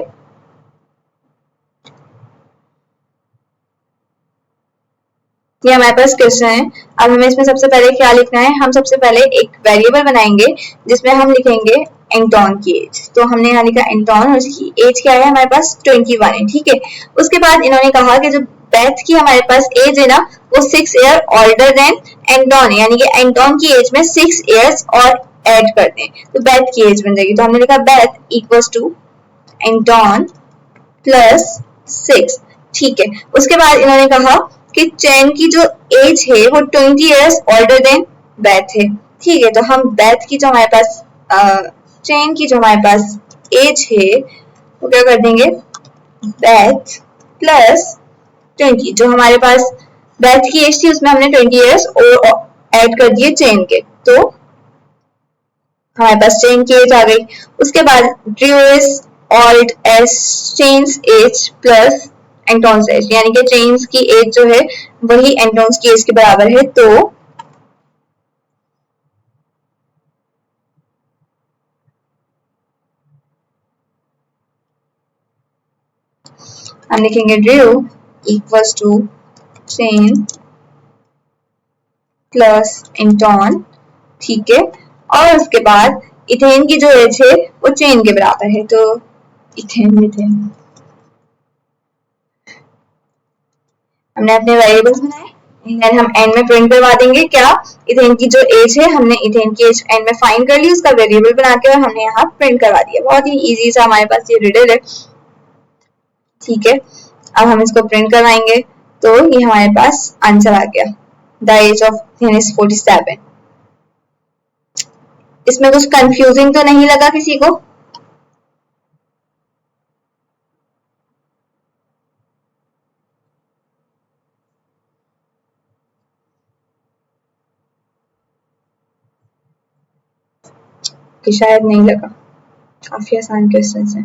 ये हमारे पास क्वेश्चन है। अब हमें इसमें सबसे पहले क्या लिखना है, हम सबसे पहले एक वेरिएबल बनाएंगे जिसमें हम लिखेंगे एंटोन की एज। तो हमने यहाँ लिखा एंटोन और उसकी एज क्या है हमारे पास 21 है, ठीक है। उसके बाद इन्होंने कहा कि जो बेथ की हमारे पास एज है ना वो 6 ईयर ओल्डर देन एंटोन है, यानी कि एंटोन की एज में 6 ईयर्स और ऐड कर दें तो बेथ की एज बन जाएगी। तो हमने लिखा Beth equals to Anton plus 6, ठीक है। उसके बाद इन्होंने कहा कि चैन की जो एज है वो 20 इयर्स ओल्डर देन बेथ है, ठीक है। तो हम बेथ की जो हमारे पास चैन की जो हमारे पास एज है वो क्या कर देंगे, बेथ प्लस 20। जो हमारे पास बेथ की एज थी उसमें हमने 20 इयर्स और ऐड कर दिए चैन के, तो हमारे पास चेन की एज आ गई। उसके बाद drio is old age chains age plus antons age, यानी कि चेन्स की एज जो है वही एंटोन्स की एज के बराबर है। तो हम लिखेंगे drio equals to chain plus anton, ठीक है। और उसके बाद इथेन की जो एज है वो चेन के बराबर है, तो इथेन हमने अपने वेरिएबल्स बनाए, देन हम एंड में प्रिंट करवा देंगे क्या, इथेन की जो एज है हमने इथेन की एज एंड में फाइंड कर ली, उसका वेरिएबल बना के और हमने यहाँ प्रिंट करवा दिया। बहुत ही इजी सा हमारे पास ये रिडल है, ठीक है। अब हम इसको प्रिंट करवाएंगे तो ये हमारे पास आंसर आ गया, the age of Ethan is 47। इसमें कुछ कंफ्यूजिंग तो नहीं लगा किसी को? कि शायद नहीं लगा, काफी आसान क्वेश्चन है।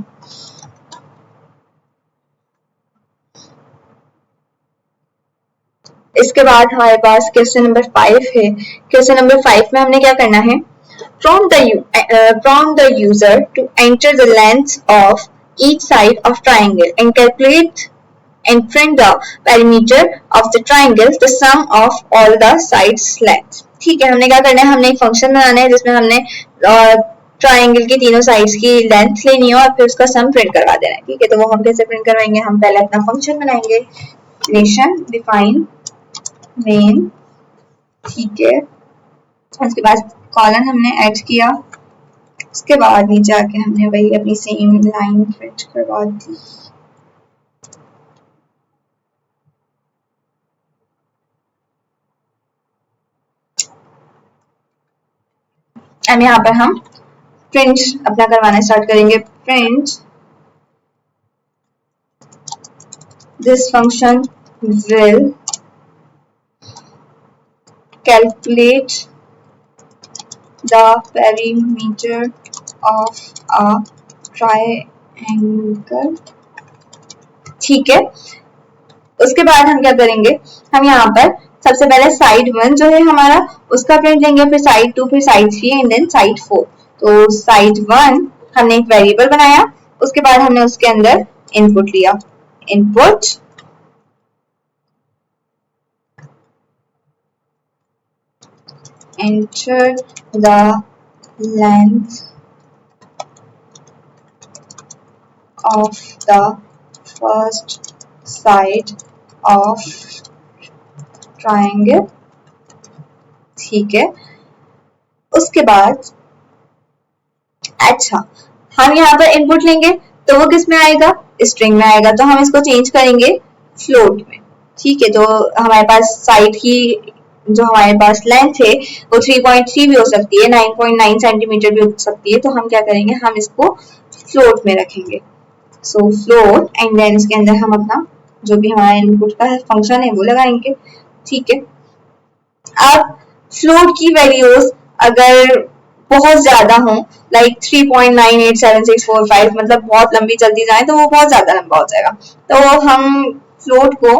इसके बाद हमारे पास क्वेश्चन नंबर 5 है। क्वेश्चन नंबर 5 में हमने क्या करना है, prompt the user to enter the length of each side of triangle and calculate and print the perimeter of the triangle, the sum of all the sides length, ठीक है। हमने क्या करना है, हमने एक फंक्शन बनाना है जिसमें हमने ट्राइंगल की तीनों साइड्स की लेंथ लेनी है और फिर उसका सम प्रिंट करवा देना है, ठीक है। तो वो हम कैसे प्रिंट करवाएंगे, हम पहले अपना फंक्शन बनाएंगे, रिलेशन डिफाइन मेन, ठीक है। उसके बाद कॉलन हमने ऐड किया उसके बाद नीचे आके हमने वही अपनी सेम लाइन फिट करवा दी। एंड यहाँ पर हम प्रिंट अपना करवाना स्टार्ट करेंगे। Print this function will calculate the perimeter of a triangle। ठीक है, उसके बाद हम क्या करेंगे, हम यहाँ पर सबसे पहले साइड 1 जो है हमारा उसका प्रिंट लेंगे, फिर साइड 2, फिर साइड 3 एंड देन साइड 4। तो साइड 1 हमने एक वेरिएबल बनाया, उसके बाद हमने उसके अंदर इनपुट लिया। Input enter the length of the first side of triangle। ठीक है, उसके बाद अच्छा हम यहाँ पर इनपुट लेंगे तो वो किस में आएगा, स्ट्रिंग में आएगा। तो हम इसको चेंज करेंगे फ्लोट में। ठीक है, तो हमारे पास साइड की जो हमारे पास लेंथ है वो 3.3 भी हो सकती है, 9.9 सेंटीमीटर भी हो सकती है। तो हम क्या करेंगे, हम इसको फ्लोट में रखेंगे। सो फ्लोट एंड देन इसके अंदर हम अपना जो भी हमारा इनपुट का फंक्शन है वो लगाएंगे। ठीक है, अब फ्लोट की वैल्यूज अगर बहुत ज्यादा हो, लाइक 3.987645, मतलब बहुत लंबी चलती जाए तो वो बहुत ज्यादा लंबा हो जाएगा। तो हम फ्लोट को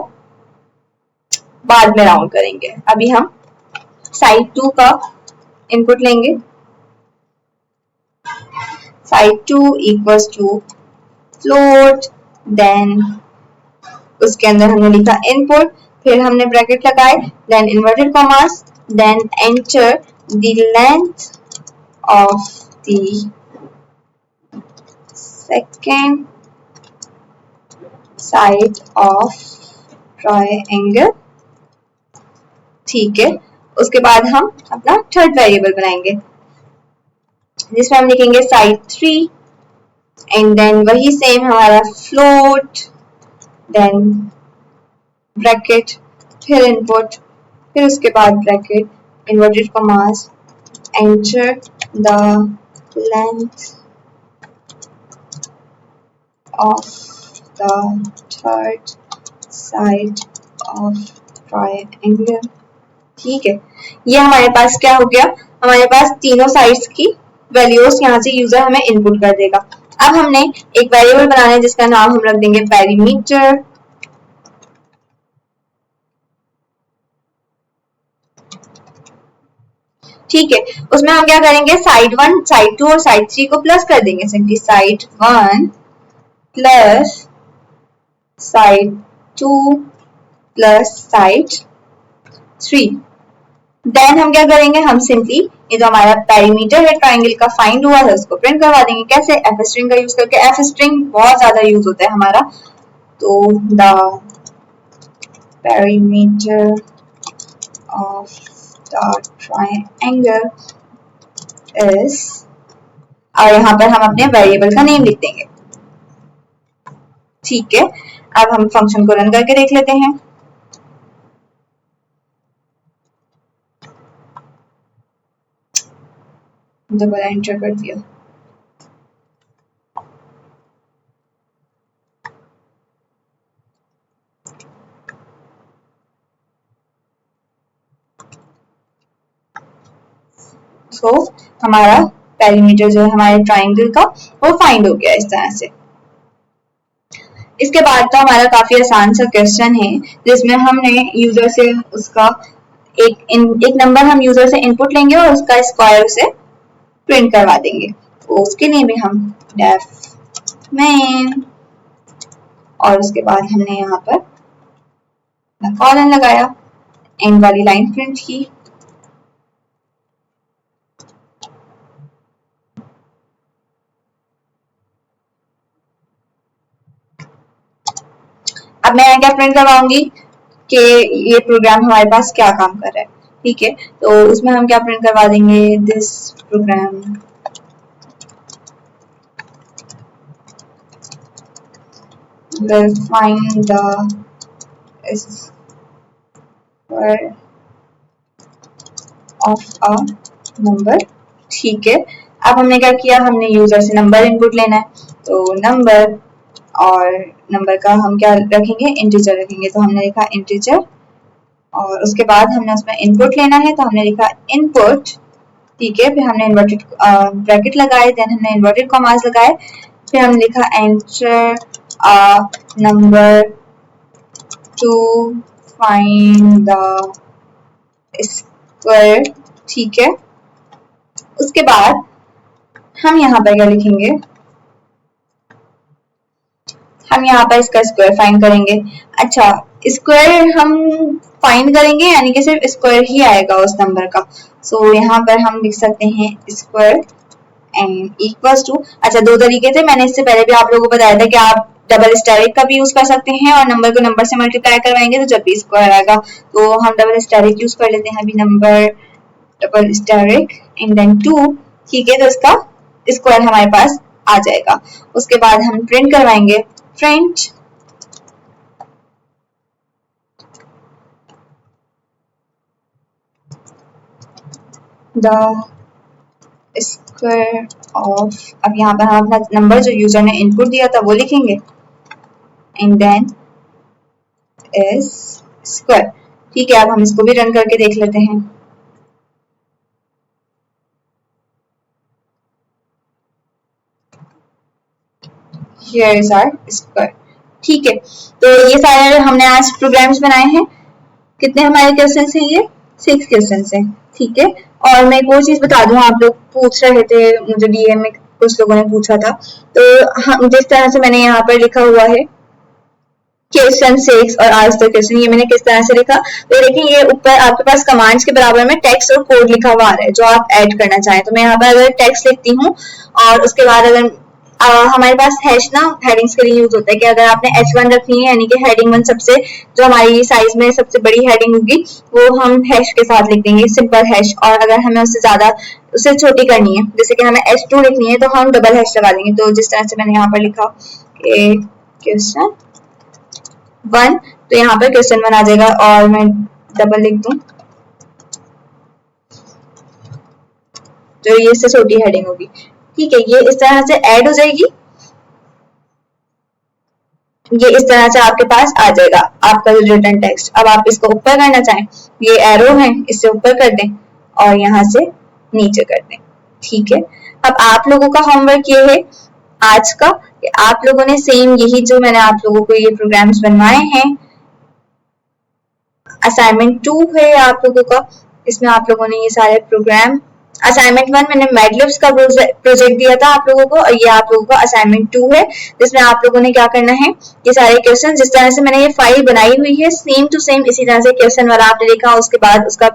बाद में राउंड करेंगे। अभी हम साइड 2 का इनपुट लेंगे। Side 2 equals to float, then उसके अंदर हमने लिखा इनपुट, फिर हमने ब्रैकेट लगाए, then inverted commas, then enter the length of the second side of triangle. ठीक है, उसके बाद हम अपना थर्ड वेरिएबल बनाएंगे जिसमें हम लिखेंगे साइड 3 एंड देन वही सेम हमारा फ्लोट, देन ब्रैकेट, फिर इनपुट, फिर उसके बाद bracket, inverted commas, enter the length of the third side of triangle. ठीक है, ये हमारे पास क्या हो गया, हमारे पास तीनों साइड्स की वैल्यूज यहाँ से यूजर हमें इनपुट कर देगा। अब हमने एक वेरिएबल बनाना है जिसका नाम हम रख देंगे पेरीमीटर। ठीक है, उसमें हम क्या करेंगे, साइड 1, साइड 2 और साइड 3 को प्लस कर देंगे। Simply side 1 plus side 2 plus side 3। Then हम क्या करेंगे, हम सिंपली ये जो हमारा पेरीमीटर है ट्राइंगल का फाइंड हुआ है उसको प्रिंट करवा देंगे। कैसे, एफ स्ट्रिंग का यूज करके। एफ स्ट्रिंग बहुत ज्यादा यूज होता है हमारा। तो the perimeter of the triangle is, और यहाँ पर हम अपने वेरिएबल का नेम लिख देंगे। ठीक है, अब हम फंक्शन को रन करके देख लेते हैं। दोबारा एंटर कर दिया। तो हमारा पेरीमीटर जो है हमारे ट्राइंगल का वो फाइंड हो गया इस तरह से। इसके बाद तो हमारा काफी आसान सा क्वेश्चन है जिसमें हमने यूजर से उसका एक नंबर हम यूजर से इनपुट लेंगे और उसका स्क्वायर उसे प्रिंट करवा देंगे। तो उसके लिए भी हम डेफ मेन और उसके बाद हमने यहाँ पर कॉलन लगाया, एंड वाली लाइन प्रिंट की। अब मैं क्या प्रिंट करवाऊंगी कि ये प्रोग्राम हमारे पास क्या काम कर रहा है। ठीक है, तो उसमें हम क्या प्रिंट करवा देंगे, this program will find the square of a number। ठीक है, अब हमने क्या किया, हमने यूजर से नंबर इनपुट लेना है, तो नंबर और नंबर का हम क्या रखेंगे, इंटीजर रखेंगे, तो हमने लिखा इंटीजर और उसके बाद हमने उसमें इनपुट लेना है, तो हमने लिखा इनपुट। ठीक है, फिर हमने इन्वर्टेड ब्रैकेट लगाए, देन हमने इन्वर्टेड कॉमास लगाए, फिर हमने लिखा enter a number two find the square. ठीक है, उसके बाद हम यहाँ पर क्या लिखेंगे, हम यहाँ पर इसका स्क्वायर फाइंड करेंगे। अच्छा, स्क्वायर हम फाइंड करेंगे यानी कि सिर्फ स्क्वायर ही आएगा उस नंबर का, सो यहाँ पर हम लिख सकते हैं स्क्वायर एंड इक्वल्स टू। अच्छा, दो तरीके थे, मैंने इससे पहले भी आप लोगों को बताया था कि आप डबल स्टेरिक का भी यूज कर सकते हैं और नंबर को नंबर से मल्टीप्लाई करवाएंगे तो जब भी स्क्वायर आएगा, तो हम डबल स्टेरिक यूज कर लेते हैं अभी, number double asterisk and then 2। ठीक है, तो इसका स्क्वायर हमारे पास आ जाएगा। उसके बाद हम प्रिंट करवाएंगे, प्रिंट द स्क्वायर ऑफ, अब यहाँ पर हम अपना नंबर जो यूजर ने इनपुट दिया था वो लिखेंगे एंड देन इज स्क्वायर। ठीक है, अब हम इसको भी रन करके देख लेते हैं। Here is our square। ठीक है, तो ये सारे हमने आज प्रोग्राम्स बनाए हैं। कितने हमारे क्वेश्चन हैं, ये 6 क्वेश्चन हैं। ठीक है, और मैं एक और चीज बता दूं, आप लोग पूछ रहे थे मुझे डीएम में, कुछ लोगों ने पूछा था, तो हम जिस तरह से मैंने यहाँ पर लिखा हुआ है क्वेश्चन 6 और आज तक क्वेश्चन, ये मैंने किस तरह से लिखा, तो देखिए ये ऊपर आपके पास कमांड्स के बराबर में टेक्स्ट और कोड लिखा हुआ आ रहा है जो आप ऐड करना चाहें। तो मैं यहाँ पर अगर टेक्स्ट लिखती हूँ और उसके बाद अगर हमारे पास हैश ना हेडिंग्स के लिए यूज होता है कि अगर आपने H1 रखनी है यानी कि हेडिंग 1 सबसे जो हमारी साइज में सबसे बड़ी हेडिंग होगी वो हम हैश के साथ लिख देंगे, सिंपल हैश। और अगर हमें उससे ज्यादा उससे छोटी करनी है, जैसे कि हमें H2 लिखनी है, तो हम डबल हैश लगा देंगे। तो जिस तरह से मैंने यहाँ पर लिखा क्वेश्चन 1, तो यहाँ पर क्वेश्चन 1 आ जाएगा और मैं डबल लिख दूं तो ये इससे छोटी हेडिंग होगी। ठीक है, ये इस तरह से ऐड हो जाएगी, ये इस तरह से आपके पास आ जाएगा आपका जो रिटर्न टेक्स्ट। अब आप इसको ऊपर करना चाहें, ये एरो है, इससे ऊपर कर दें और यहाँ से नीचे कर दें। ठीक है, अब आप लोगों का होमवर्क ये है आज का कि आप लोगों ने सेम यही जो मैंने आप लोगों को ये प्रोग्राम्स बनवाए हैं, असाइनमेंट 2 है आप लोगों का, इसमें आप लोगों ने ये सारे प्रोग्राम, असाइनमेंट 1 मैंने मैडलिब्स का प्रोजेक्ट दिया था आप लोगों को और ये आप लोगों का असाइनमेंट 2 है जिसमें आप लोगों ने क्या करना है, ये सारे क्वेश्चन जिस तरह से मैंने ये फाइल बनाई हुई है सेम टू सेम इसी तरह से क्वेश्चन वाला आपने लिखा, उसके बाद उसका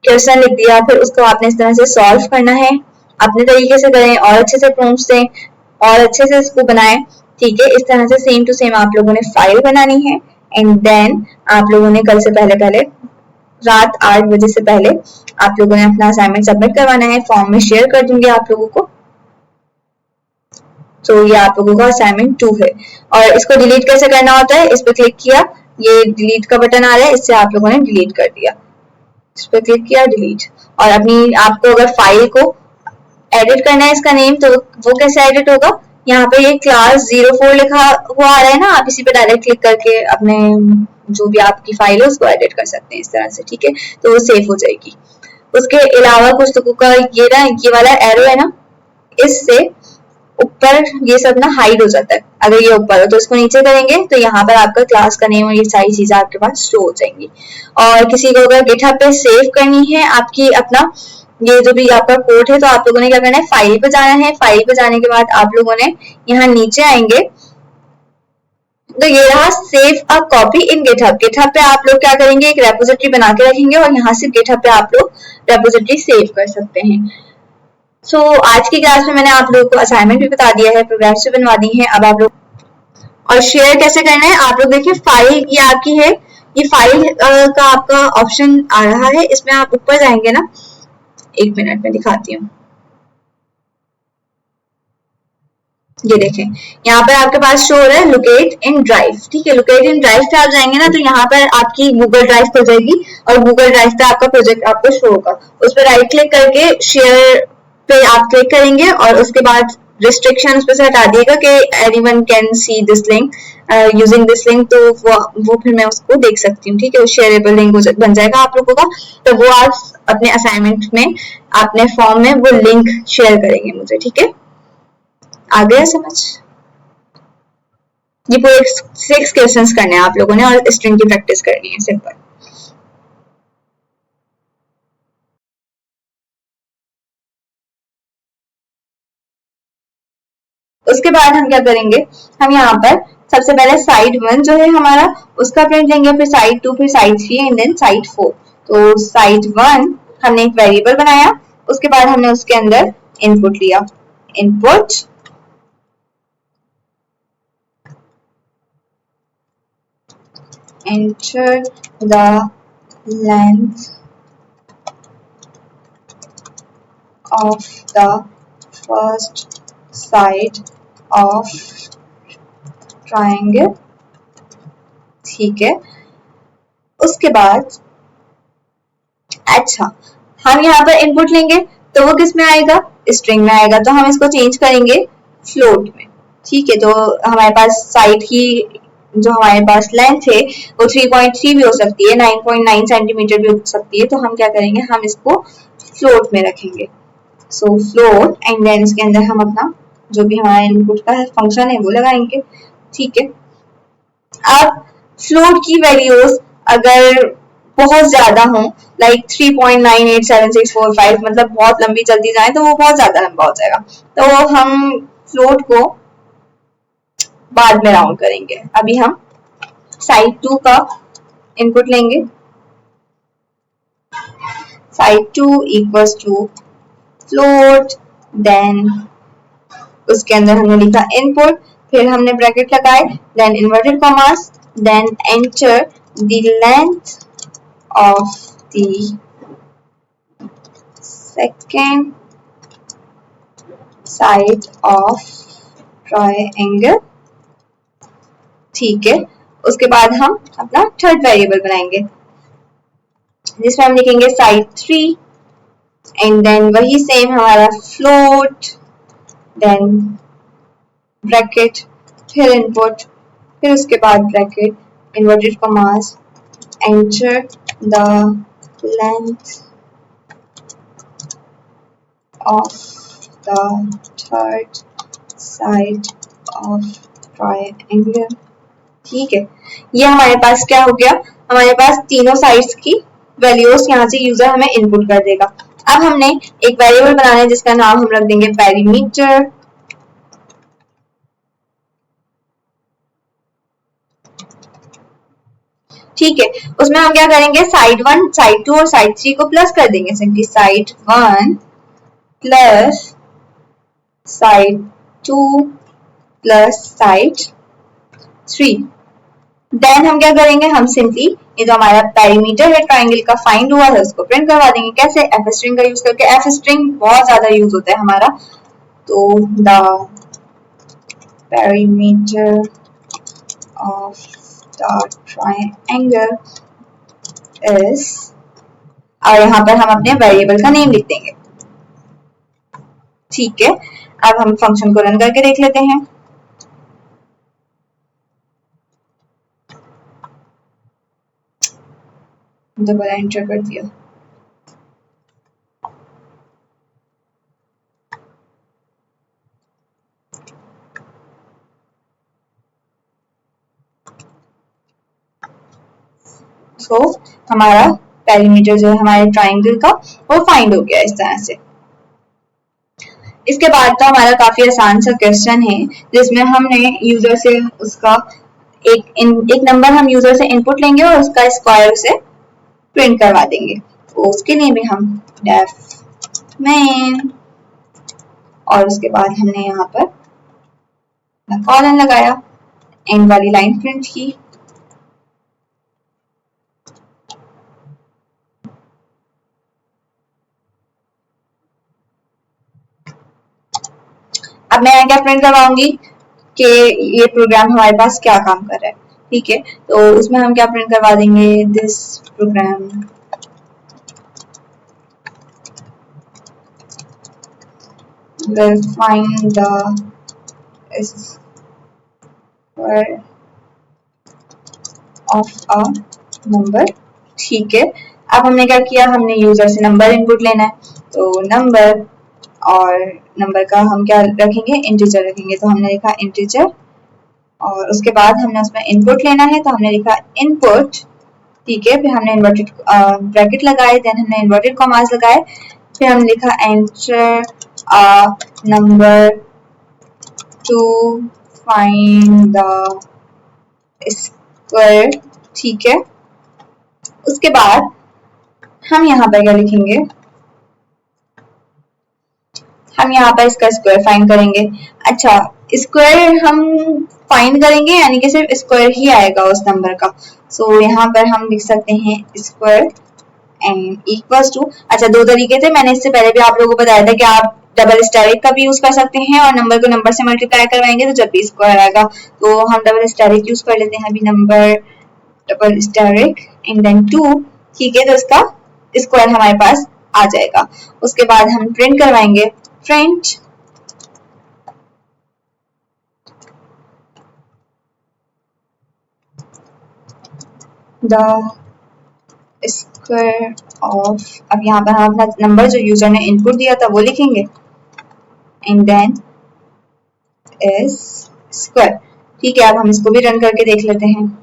क्वेश्चन लिख दिया, फिर उसको आपने इस तरह से सॉल्व करना है, अपने तरीके से करें और अच्छे से प्रॉम्प्ट्स दें और अच्छे से इसको बनाएं। ठीक है, इस तरह से सेम टू सेम आप लोगों ने फाइल बनानी है एंड देन आप लोगों ने कल से पहले रात 8 बजे से पहले आप लोगों ने अपना असाइनमेंट सबमिट करवाना है। फॉर्म में शेयर कर दूंगी आप लोगों को। तो ये आप लोगों का असाइनमेंट 2 है और इसको डिलीट कैसे करना होता है, इस पर क्लिक किया, ये डिलीट का बटन आ रहा है, इससे आप लोगों ने डिलीट कर दिया, इस पर क्लिक किया डिलीट। और अपनी आपको अगर फाइल को एडिट करना है इसका नेम, तो वो कैसे एडिट होगा, यहाँ पे ये क्लास 04 लिखा हुआ आ रहा है ना, आप इसी पे डायरेक्ट क्लिक करके अपने जो भी आपकी फाइल है उसको एडिट कर सकते हैं इस तरह से। ठीक है, तो वो सेव हो जाएगी। उसके अलावा पुस्तकों का ये ना, ये वाला एरो है ना, इससे ऊपर ये सब ना हाइड हो जाता है, अगर ये ऊपर हो तो इसको नीचे करेंगे तो यहाँ पर आपका क्लास का नेम और ये सारी चीजें आपके पास शो हो जाएंगी। और किसी को अगर गिटहब पे सेव करनी है आपकी अपना ये जो भी आपका कोड है, तो आप लोगों ने क्या करना है, फाइल पे जाना है, फाइल पे जाने के बाद आप लोगों ने यहाँ नीचे आएंगे, तो ये रहा save a copy in GitHub. GitHub पे आप लोग क्या करेंगे, एक रेपोजिटरी बना के रखेंगे और यहाँ से गिटहब पे आप लोग रेपोजिटरी सेव कर सकते हैं। सो आज की क्लास में मैंने आप लोगों को असाइनमेंट भी बता दिया है, प्रोग्राम्स भी बनवा दी हैं। अब आप लोग और शेयर कैसे करना है, आप लोग देखिए फाइल ये आपकी है, ये फाइल का आपका ऑप्शन आ रहा है, इसमें आप ऊपर जाएंगे ना, एक मिनट में दिखाती हूँ। ये देखें यहाँ पर आपके पास शो हो रहा है लोकेट इन ड्राइव। ठीक है, लोकेट इन ड्राइव पे आप जाएंगे ना तो यहाँ पर आपकी गूगल ड्राइव खुल जाएगी और गूगल ड्राइव पे आपका प्रोजेक्ट आपको शो होगा। उस पर राइट क्लिक करके शेयर पे आप क्लिक करेंगे और उसके बाद रिस्ट्रिक्शन उस पर से हटा दिएगा कि anyone can see this link using this link, तो वो फिर मैं उसको देख सकती हूँ। ठीक है, वो शेयरेबल लिंक बन जाएगा आप लोगों का, तो वो आप अपने असाइनमेंट में अपने फॉर्म में वो लिंक शेयर करेंगे मुझे। ठीक है, आ गया समझ? ये पूरे 6 क्वेश्चंस करने हैं आप लोगों ने और स्ट्रिंग की प्रैक्टिस करनी है, सिंपल। उसके बाद हम क्या करेंगे, हम यहाँ पर सबसे पहले साइड 1 जो है हमारा उसका प्रिंट लेंगे, फिर साइड 2, फिर साइड 3 एंड देन साइड 4। तो साइड 1 हमने एक वेरिएबल बनाया, उसके बाद हमने उसके अंदर इनपुट लिया, input enter the length of the first side of triangle। ठीक है, उसके बाद अच्छा हम यहाँ पर इनपुट लेंगे तो वो किस में आएगा, स्ट्रिंग में आएगा, तो हम इसको चेंज करेंगे फ्लोट में। ठीक है, तो हमारे पास साइड की जो हमारे पास लेंथ है वो 3.3 भी हो सकती है, 9.9 सेंटीमीटर भी हो सकती है, तो हम क्या करेंगे, हम इसको फ्लोट में रखेंगे। सो फ्लोट एंड देन इसके अंदर हम अपना जो भी हमारा इनपुट का फंक्शन है वो लगाएंगे। ठीक है, अब फ्लोट की वैल्यूज अगर बहुत ज्यादा हो, लाइक 3.987645, मतलब बहुत लंबी चलती जाए तो वो बहुत ज्यादा लंबा हो जाएगा, तो हम फ्लोट को बाद में राउंड करेंगे। अभी हम साइड 2 का इनपुट लेंगे, side 2 equals to float, then उसके अंदर हमने लिखा इनपुट, फिर हमने ब्रैकेट लगाए, then inverted commas, then enter the length of the second side of triangle। ठीक है, उसके बाद हम अपना थर्ड वेरिएबल बनाएंगे जिसमें हम लिखेंगे साइड 3 एंड देन वही सेम हमारा फ्लोट, देन ब्रैकेट, फिर इनपुट, फिर उसके बाद bracket, inverted commas, enter the length of the third side of triangle। ठीक है, ये हमारे पास क्या हो गया, हमारे पास तीनों साइड्स की वैल्यूज यहाँ से यूजर हमें इनपुट कर देगा। अब हमने एक वेरिएबल बनाना है जिसका नाम हम रख देंगे पेरीमीटर। ठीक है, उसमें हम क्या करेंगे, साइड 1, साइड 2 और साइड 3 को प्लस कर देंगे, simply side 1 plus side 2 plus side 3। Then हम क्या करेंगे, हम सिंपली ये जो हमारा पेरीमीटर है ट्राइंगल का फाइंड हुआ है उसको प्रिंट करवा देंगे। कैसे, एफ स्ट्रिंग का यूज करके। एफ स्ट्रिंग बहुत ज्यादा यूज होता है हमारा, तो the perimeter of the triangle is, और यहाँ पर हम अपने वेरिएबल का नेम लिख देंगे। ठीक है, अब हम फंक्शन को रन करके देख लेते हैं। दोबारा एंटर कर दिया, तो हमारा पेरीमीटर जो है हमारे ट्राइंगल का वो फाइंड हो गया इस तरह से। इसके बाद तो हमारा काफी आसान सा क्वेश्चन है जिसमें हमने यूजर से उसका एक नंबर हम यूजर से इनपुट लेंगे और उसका स्क्वायर उसे प्रिंट करवा देंगे। तो उसके लिए भी हम डेफ मेन और उसके बाद हमने यहाँ पर कॉलन लगाया, एंड वाली लाइन प्रिंट की। अब मैं क्या प्रिंट करवाऊंगी कि ये प्रोग्राम हमारे पास क्या काम कर रहा है, ठीक है। तो उसमें हम क्या प्रिंट करवा देंगे, this program will find the square of a number, ठीक है। अब हमने क्या किया, हमने यूजर से नंबर इनपुट लेना है, तो नंबर और नंबर का हम क्या रखेंगे, इंटीजर रखेंगे, तो हमने लिखा इंटीजर और उसके बाद हमने उसमें इनपुट लेना है, तो हमने लिखा इनपुट, ठीक है। फिर हमने इन्वर्टेड ब्रैकेट लगाए, देन हमने इन्वर्टेड कॉमास लगाए, फिर हमने लिखा enter a number two find the square, ठीक है। उसके बाद हम यहाँ पर क्या लिखेंगे, हम यहाँ पर इसका स्क्वायर फाइंड करेंगे। अच्छा, स्क्वायर हम फाइंड करेंगे यानी कि सिर्फ स्क्वायर ही आएगा उस नंबर का, सो यहाँ पर हम लिख सकते हैं स्क्वायर एंड इक्वल्स टू, अच्छा दो तरीके थे, मैंने इससे पहले भी आप लोगों को बताया था कि आप डबल स्टेरिक का भी यूज कर सकते हैं और नंबर को नंबर से मल्टीप्लाई करवाएंगे तो जब भी स्क्वायर आएगा, तो हम डबल स्टेरिक यूज कर लेते हैं अभी, number double asterisk and then 2, ठीक है। तो इसका स्क्वायर हमारे पास आ जाएगा। उसके बाद हम प्रिंट करवाएंगे, प्रिंट द स्क्वायर ऑफ, अब यहाँ पर हम अपना नंबर जो यूजर ने इनपुट दिया था वो लिखेंगे एंड देन इज स्क्वायर, ठीक है। अब हम इसको भी रन करके देख लेते हैं।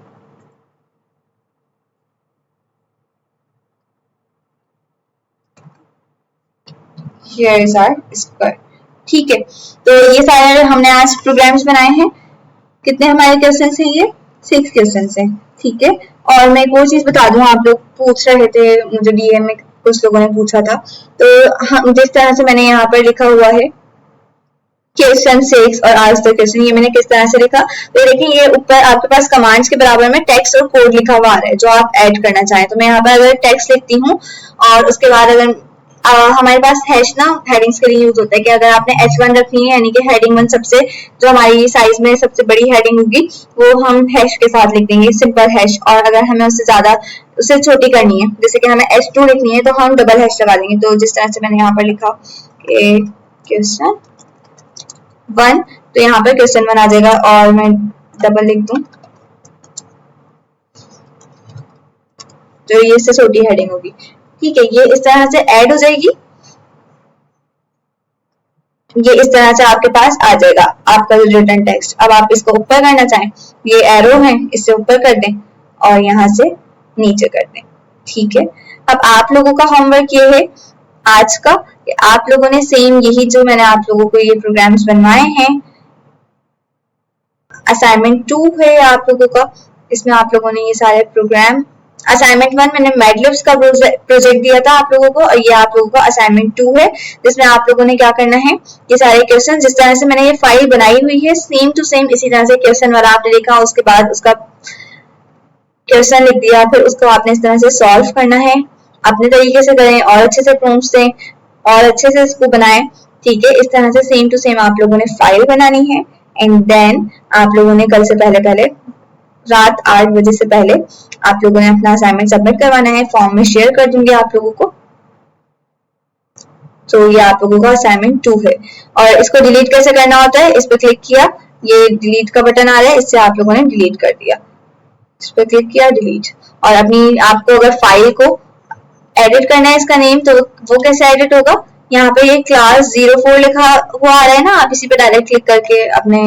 Here is our square, ठीक है। तो ये सारे हमने आज प्रोग्राम्स बनाए हैं। कितने हमारे क्वेश्चन हैं, ये 6 क्वेश्चन हैं, ठीक है। और मैं एक और चीज बता दूं, आप लोग पूछ रहे थे मुझे डीएम में, कुछ लोगों ने पूछा था, तो हम जिस तरह से मैंने यहाँ पर लिखा हुआ है क्वेश्चन 6 और आज तक क्वेश्चन, ये मैंने किस तरह से लिखा, तो देखिए ये ऊपर आपके पास कमांड्स के बराबर में टेक्स्ट और कोड लिखा हुआ आ रहा है जो आप ऐड करना चाहें। तो मैं यहाँ पर अगर टेक्स्ट लिखती हूँ और उसके बाद अगर हमारे पास हैश ना हेडिंग्स के लिए यूज होता है कि अगर आपने H1 रखनी है यानी कि हेडिंग 1 सबसे जो हमारी साइज में सबसे बड़ी हेडिंग होगी वो हम हैश के साथ लिख देंगे, सिंपल हैश। और अगर हमें उससे ज्यादा उससे छोटी करनी है, जैसे कि हमें H2 लिखनी है, तो हम डबल हैश लगा देंगे। तो जिस तरह से मैंने यहाँ पर लिखा क्वेश्चन 1, तो यहाँ पर क्वेश्चन 1 आ जाएगा और मैं डबल लिख दूं तो ये इससे छोटी हेडिंग होगी, ठीक है। ये इस तरह से ऐड हो जाएगी, ये इस तरह से आपके पास आ जाएगा आपका रिटर्न टेक्स्ट। अब आप इसको ऊपर करना चाहें, ये एरो है, इससे ऊपर कर दें और यहाँ से नीचे कर दें, ठीक है। अब आप लोगों का होमवर्क ये है आज का कि आप लोगों ने सेम यही जो मैंने आप लोगों को ये प्रोग्राम्स बनवाए हैं, असाइनमेंट 2 है आप लोगों का, इसमें आप लोगों ने ये सारे प्रोग्राम, असाइनमेंट 1 मैंने मैडलिब्स का प्रोजेक्ट दिया था आप लोगों को और ये आप लोगों का असाइनमेंट 2 है जिसमें आप लोगों ने क्या करना है, ये सारे क्वेश्चन जिस तरह से मैंने ये फाइल बनाई हुई है सेम टू सेम इसी तरह से क्वेश्चन वाला आपने लिखा, उसके बाद उसका क्वेश्चन लिख दिया, फिर उसको आपने इस तरह से सॉल्व करना है, अपने तरीके से करें और अच्छे से प्रॉम्प्ट्स दें और अच्छे से इसको बनाएं, ठीक है। इस तरह से सेम टू सेम आप लोगों ने फाइल बनानी है एंड देन आप लोगों ने कल से पहले रात 8 बजे से पहले आप लोगों ने अपना असाइनमेंट सबमिट करवाना है। फॉर्म में शेयर कर दूंगी आप लोगों को। तो ये आप लोगों का असाइनमेंट 2 है और इसको डिलीट कैसे करना होता है, इस पर क्लिक किया, ये डिलीट का बटन आ रहा है, इससे आप लोगों ने डिलीट कर दिया, इस पर क्लिक किया डिलीट। और अपनी आपको अगर फाइल को एडिट करना है इसका नेम, तो वो कैसे एडिट होगा, यहाँ पे ये क्लास 04 लिखा हुआ आ रहा है ना, आप इसी पे डायरेक्ट क्लिक करके अपने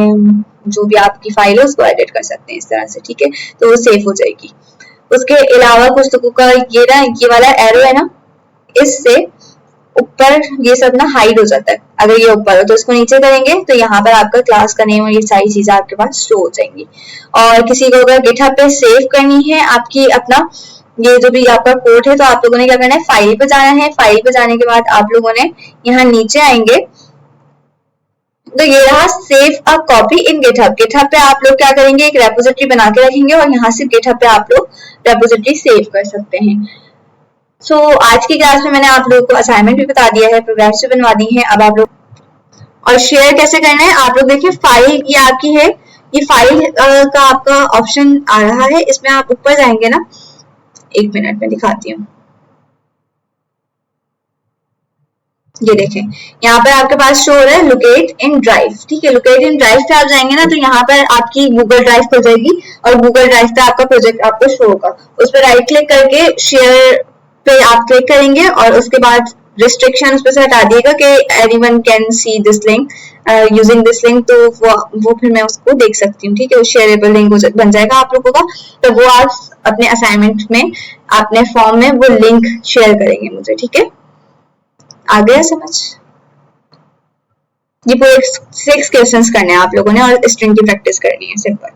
जो भी आपकी फाइल है उसको एडिट कर सकते हैं इस तरह से, ठीक है। तो वो सेव हो जाएगी। उसके अलावा कुछ लोगों का ये वाला एरो है ना, इससे ऊपर ये सब ना हाइड हो जाता है, अगर ये ऊपर हो तो इसको नीचे करेंगे तो यहाँ पर आपका क्लास का नेम और ये सारी चीजें आपके पास शो हो जाएंगी। और किसी को अगर गिटहब पे सेव करनी है आपकी अपना ये जो भी आपका कोड है, तो आप लोगों ने क्या करना है, फाइल पे जाना है, फाइल पे जाने के बाद आप लोगों ने यहाँ नीचे आएंगे, तो ये रहा save a copy in GitHub. GitHub पे आप लोग क्या करेंगे, एक रेपोजिटरी बना के रखेंगे और यहाँ से गिटहब पे आप लोग रेपोजिटरी सेव कर सकते हैं। सो आज की क्लास में मैंने आप लोगों को असाइनमेंट भी बता दिया है, प्रोग्राम्स भी बनवा दी हैं। अब आप लोग और शेयर कैसे करना है आप लोग देखिए, फाइल ये आपकी है, ये फाइल का आपका ऑप्शन आ रहा है, इसमें आप ऊपर जाएंगे ना, 1 मिनट में दिखाती हूँ। ये देखें यहाँ पर आपके पास शो हो रहा है लोकेट इन ड्राइव, ठीक है। लोकेट इन ड्राइव पे आप जाएंगे ना तो यहाँ पर आपकी गूगल ड्राइव खुल जाएगी और गूगल ड्राइव पे आपका प्रोजेक्ट आपको शो होगा। उस पर राइट क्लिक करके शेयर पे आप क्लिक करेंगे और उसके बाद रिस्ट्रिक्शन उस पर से हटा दिएगा कि anyone can see this link using this link, तो वो फिर मैं उसको देख सकती हूँ, ठीक है। वो शेयरेबल लिंक बन जाएगा आप लोगों का, तो वो आप अपने असाइनमेंट में अपने फॉर्म में वो लिंक शेयर करेंगे मुझे, ठीक है। आ गया समझ? ये पूरे 6 क्वेश्चंस करने हैं आप लोगों ने और स्ट्रिंग की प्रैक्टिस करनी है सिंपल।